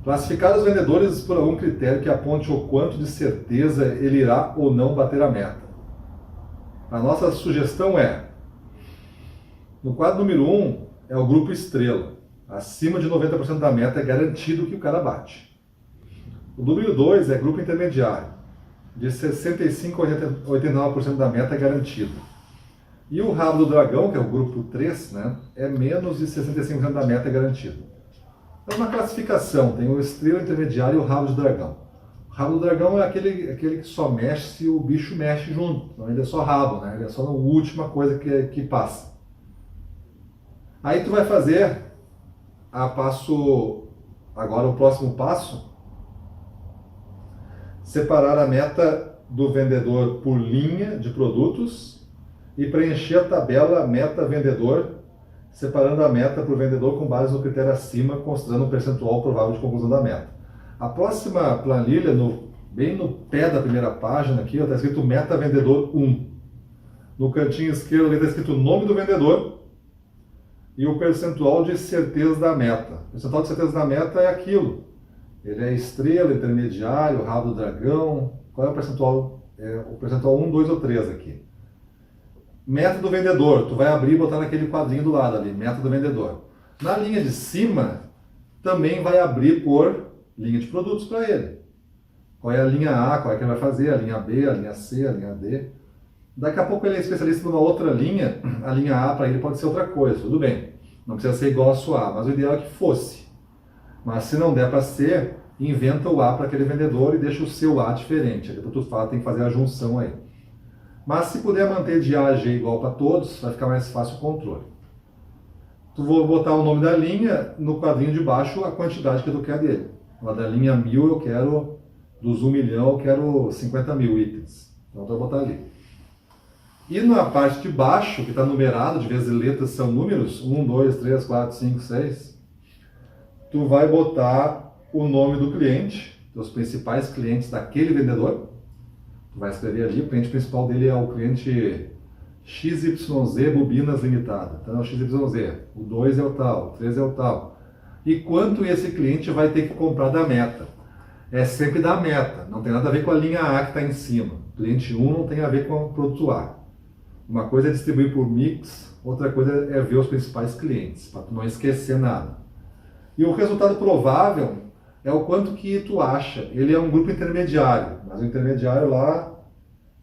Classificar os vendedores por algum critério que aponte o quanto de certeza ele irá ou não bater a meta. A nossa sugestão é, no quadro número 1, é o grupo estrela. Acima de 90% da meta é garantido que o cara bate. O número 2 é grupo intermediário. De 65% a 89% da meta é garantido. E o rabo do dragão, que é o grupo 3, né, é menos de 65% da meta é garantido. Então, na classificação, tem o estrela, intermediário e o rabo do dragão. O rabo do dragão é aquele que só mexe se o bicho mexe junto. Então, ele é só rabo, né? Ele é só a última coisa que passa. Aí tu vai fazer agora o próximo passo, separar a meta do vendedor por linha de produtos e preencher a tabela meta vendedor, separando a meta para o vendedor com base no critério acima, considerando o percentual provável de conclusão da meta. A próxima planilha, bem no pé da primeira página aqui, está escrito meta vendedor 1. No cantinho esquerdo está escrito o nome do vendedor e o percentual de certeza da meta. O percentual de certeza da meta é aquilo. Ele é estrela, intermediário, rabo do dragão. Qual é o percentual? É o percentual 1, 2 ou 3 aqui. Meta do vendedor. Tu vai abrir e botar naquele quadrinho do lado ali. Meta do vendedor. Na linha de cima, também vai abrir por linha de produtos para ele. Qual é a linha A, qual é que ele vai fazer, a linha B, a linha C, a linha D. Daqui a pouco ele é especialista numa outra linha, a linha A para ele pode ser outra coisa, tudo bem. Não precisa ser igual a sua A, mas o ideal é que fosse. Mas se não der para ser, inventa o A para aquele vendedor e deixa o seu A diferente. Depois tu fala, tem que fazer a junção aí. Mas se puder manter de A a G igual para todos, vai ficar mais fácil o controle. Tu vou botar o nome da linha, no quadrinho de baixo a quantidade que tu quer dele. Lá da linha 1000 eu quero, dos 1 milhão eu quero 50 mil itens. Então tu vai botar ali. E na parte de baixo, que está numerado, de vezes letras são números, 1, 2, 3, 4, 5, 6, tu vai botar o nome do cliente, dos principais clientes daquele vendedor. Tu vai escrever ali, o cliente principal dele é o cliente XYZ Bobinas Limitada. Então é o XYZ, o 2 é o tal, o 3 é o tal. E quanto esse cliente vai ter que comprar da meta? É sempre da meta, não tem nada a ver com a linha A que está em cima. O cliente 1 não tem a ver com o produto A. Uma coisa é distribuir por mix, outra coisa é ver os principais clientes, para tu não esquecer nada. E o resultado provável é o quanto que tu acha. Ele é um grupo intermediário, mas o intermediário lá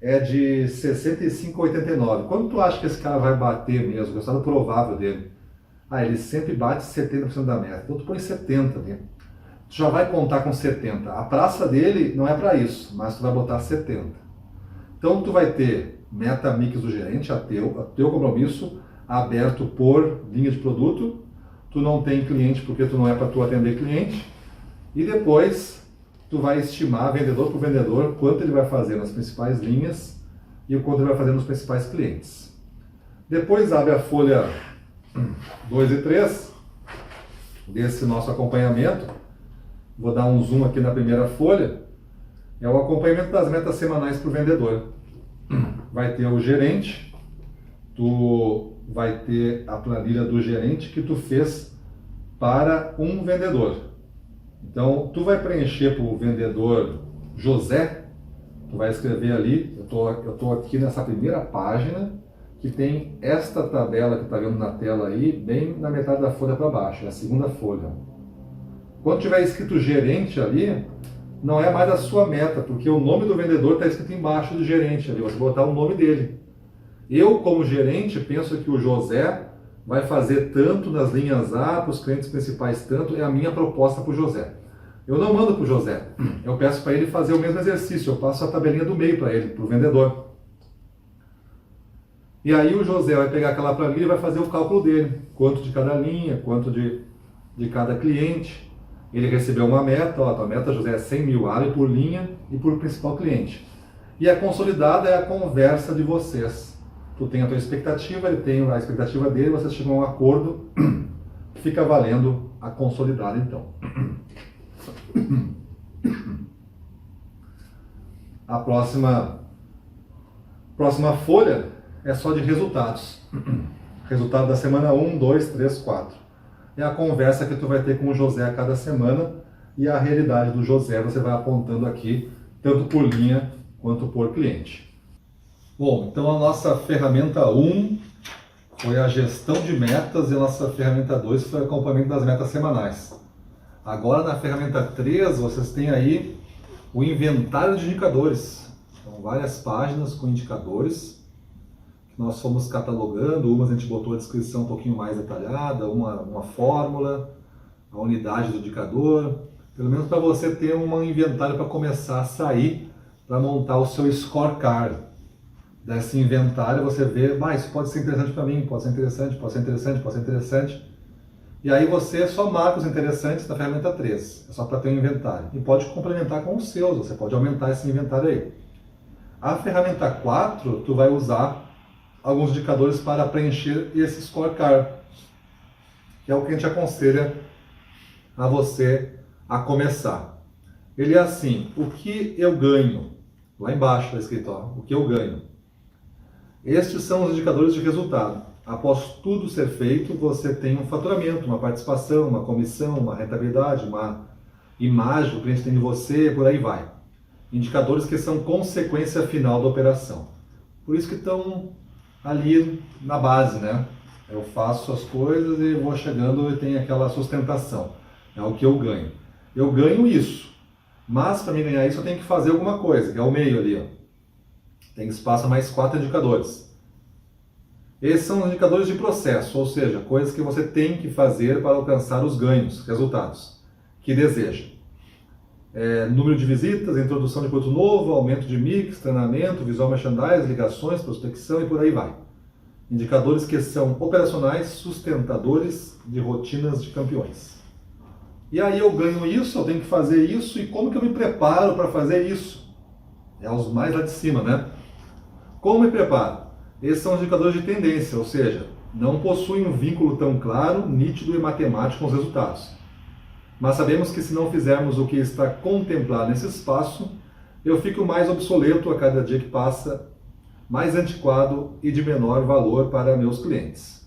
é de 65 a 89. Quanto tu acha que esse cara vai bater mesmo? O resultado provável dele? Ah, ele sempre bate 70% da meta. Então tu põe 70, né? Tu já vai contar com 70. A praça dele não é para isso, mas tu vai botar 70. Então tu vai ter meta mix do gerente, a teu compromisso, aberto por linha de produto. Tu não tem cliente porque tu não é para tu atender cliente. E depois tu vai estimar vendedor por vendedor quanto ele vai fazer nas principais linhas e o quanto ele vai fazer nos principais clientes. Depois abre a folha 2 e 3 desse nosso acompanhamento. Vou dar um zoom aqui na primeira folha. É o acompanhamento das metas semanais para o vendedor. Vai ter o gerente, tu vai ter a planilha do gerente que tu fez para um vendedor. Então, tu vai preencher para o vendedor José, tu vai escrever ali, eu tô aqui nessa primeira página, que tem esta tabela que está vendo na tela aí, bem na metade da folha para baixo, é a segunda folha. Quando tiver escrito gerente ali, não é mais a sua meta, porque o nome do vendedor está escrito embaixo do gerente ali, você vai botar o nome dele. Eu, como gerente, penso que o José vai fazer tanto nas linhas A, para os clientes principais tanto, é a minha proposta para o José. Eu não mando para o José, eu peço para ele fazer o mesmo exercício, eu passo a tabelinha do meio para ele, para o vendedor. E aí o José vai pegar aquela planilha e vai fazer o cálculo dele, quanto de cada linha, quanto de cada cliente. Ele recebeu uma meta, a tua meta, José, é 100 mil ARE por linha e por principal cliente. E a consolidada é a conversa de vocês. Tu tem a tua expectativa, ele tem a expectativa dele, vocês chegam a um acordo, fica valendo a consolidada então. A próxima folha é só de resultados. Resultado da semana 1, 2, 3, 4. É a conversa que tu vai ter com o José a cada semana e a realidade do José você vai apontando aqui, tanto por linha quanto por cliente. Bom, então a nossa ferramenta 1 foi a gestão de metas e a nossa ferramenta 2 foi o acompanhamento das metas semanais. Agora na ferramenta 3 vocês têm aí o inventário de indicadores. São várias páginas com indicadores. Nós fomos catalogando, umas a gente botou a descrição um pouquinho mais detalhada, uma fórmula, a unidade do indicador, pelo menos para você ter um inventário para começar a sair, para montar o seu scorecard. Desse inventário você vê, isso pode ser interessante para mim, pode ser interessante, pode ser interessante, pode ser interessante. E aí você só marca os interessantes na ferramenta 3, é só para ter um inventário. E pode complementar com os seus, você pode aumentar esse inventário aí. A ferramenta 4, tu vai usar alguns indicadores para preencher esse scorecard, que é o que a gente aconselha a você a começar. Ele é assim, o que eu ganho? Lá embaixo está escrito, o que eu ganho. Estes são os indicadores de resultado. Após tudo ser feito, você tem um faturamento, uma participação, uma comissão, uma rentabilidade, uma imagem que o cliente tem de você, por aí vai. Indicadores que são consequência final da operação. Por isso que estão ali na base, né? Eu faço as coisas e vou chegando e tem aquela sustentação. É o que eu ganho. Eu ganho isso, mas para mim ganhar isso eu tenho que fazer alguma coisa, que é o meio ali. Tem espaço a mais 4 indicadores. Esses são os indicadores de processo, ou seja, coisas que você tem que fazer para alcançar os ganhos, resultados. que deseja. Número de visitas, introdução de produto novo, aumento de mix, treinamento, visual merchandising, ligações, prospecção e por aí vai. Indicadores que são operacionais, sustentadores de rotinas de campeões. E aí eu ganho isso, eu tenho que fazer isso, e como que eu me preparo para fazer isso? É os mais lá de cima, né? Como me preparo? Esses são os indicadores de tendência, ou seja, não possuem um vínculo tão claro, nítido e matemático com os resultados. Mas sabemos que se não fizermos o que está contemplado nesse espaço, eu fico mais obsoleto a cada dia que passa, mais antiquado e de menor valor para meus clientes.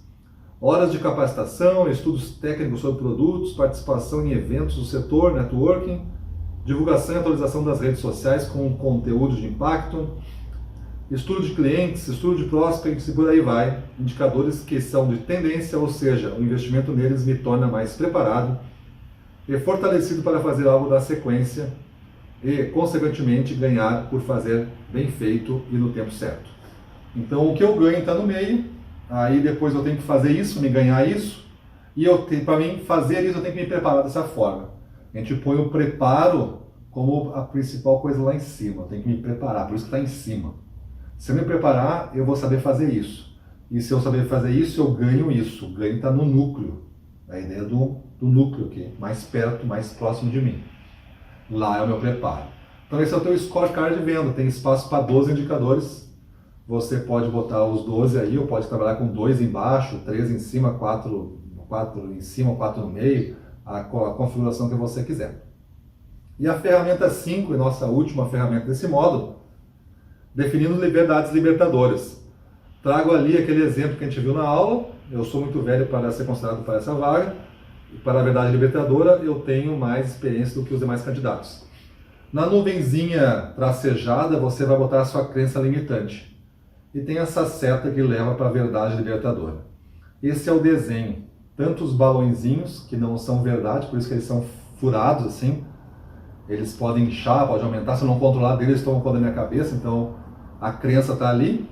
Horas de capacitação, estudos técnicos sobre produtos, participação em eventos do setor, networking, divulgação e atualização das redes sociais com conteúdo de impacto, estudo de clientes, estudo de prospects e por aí vai, indicadores que são de tendência, ou seja, o investimento neles me torna mais preparado e fortalecido para fazer algo da sequência e, consequentemente, ganhar por fazer bem feito e no tempo certo. Então, o que eu ganho está no meio, aí depois eu tenho que fazer isso, me ganhar isso, e para mim fazer isso eu tenho que me preparar dessa forma. A gente põe o preparo como a principal coisa lá em cima, eu tenho que me preparar, por isso que está em cima. Se eu me preparar, eu vou saber fazer isso. E se eu saber fazer isso, eu ganho isso. O ganho está no núcleo. A ideia do núcleo aqui, mais perto, mais próximo de mim. Lá é o meu preparo. Então esse é o teu scorecard de venda. Tem espaço para 12 indicadores. Você pode botar os 12 aí, ou pode trabalhar com 2 embaixo, 3 em cima, 4 em cima, 4 no meio, a configuração que você quiser. E a ferramenta 5, e nossa última ferramenta desse módulo, definindo liberdades libertadoras. Trago ali aquele exemplo que a gente viu na aula. Eu sou muito velho para ser considerado para essa vaga. E para a verdade libertadora, eu tenho mais experiência do que os demais candidatos. Na nuvenzinha tracejada, você vai botar a sua crença limitante. E tem essa seta que leva para a verdade libertadora. Esse é o desenho. Tanto os balõezinhos, que não são verdade, por isso que eles são furados assim. Eles podem inchar, pode aumentar. Se eu não controlar deles, estão ocupando a minha cabeça. Então, a crença está ali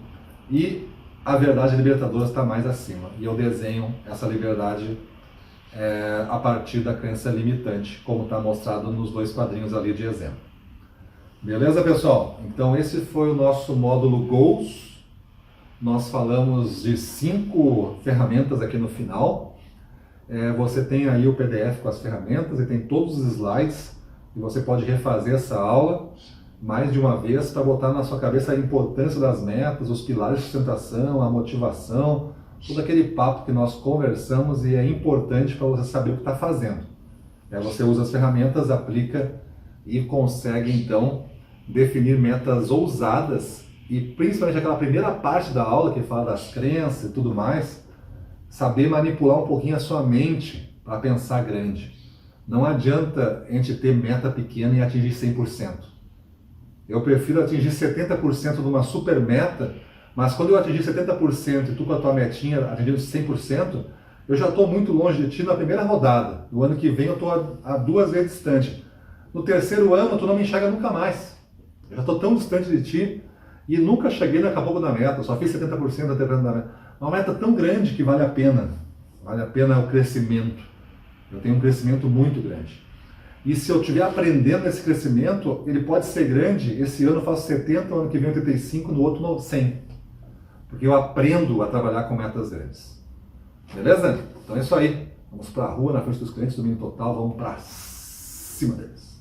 e a verdade libertadora está mais acima. E eu desenho essa liberdade a partir da crença limitante, como está mostrado nos 2 quadrinhos ali de exemplo. Beleza, pessoal? Então esse foi o nosso módulo Goals. Nós falamos de 5 ferramentas aqui no final. Você tem aí o PDF com as ferramentas e tem todos os slides. E você pode refazer essa aula mais de uma vez para botar na sua cabeça a importância das metas, os pilares de sustentação, a motivação, todo aquele papo que nós conversamos e é importante para você saber o que está fazendo. Você usa as ferramentas, aplica e consegue então definir metas ousadas e principalmente aquela primeira parte da aula que fala das crenças e tudo mais, saber manipular um pouquinho a sua mente para pensar grande. Não adianta a gente ter meta pequena e atingir 100%. Eu prefiro atingir 70% de uma super meta, mas quando eu atingir 70% e tu com a tua metinha atingindo 100%, eu já estou muito longe de ti na primeira rodada. No ano que vem eu estou a 2 vezes distante. No terceiro ano tu não me enxerga nunca mais. Eu já estou tão distante de ti e nunca cheguei daqui a pouco da meta, só fiz 70% até da meta. Uma meta tão grande que vale a pena. Vale a pena o crescimento. Eu tenho um crescimento muito grande. E se eu estiver aprendendo esse crescimento, ele pode ser grande. Esse ano eu faço 70, ano que vem 85, no outro 100. Porque eu aprendo a trabalhar com metas grandes. Beleza? Então é isso aí. Vamos para a rua, na frente dos clientes, domínio total, vamos para cima deles.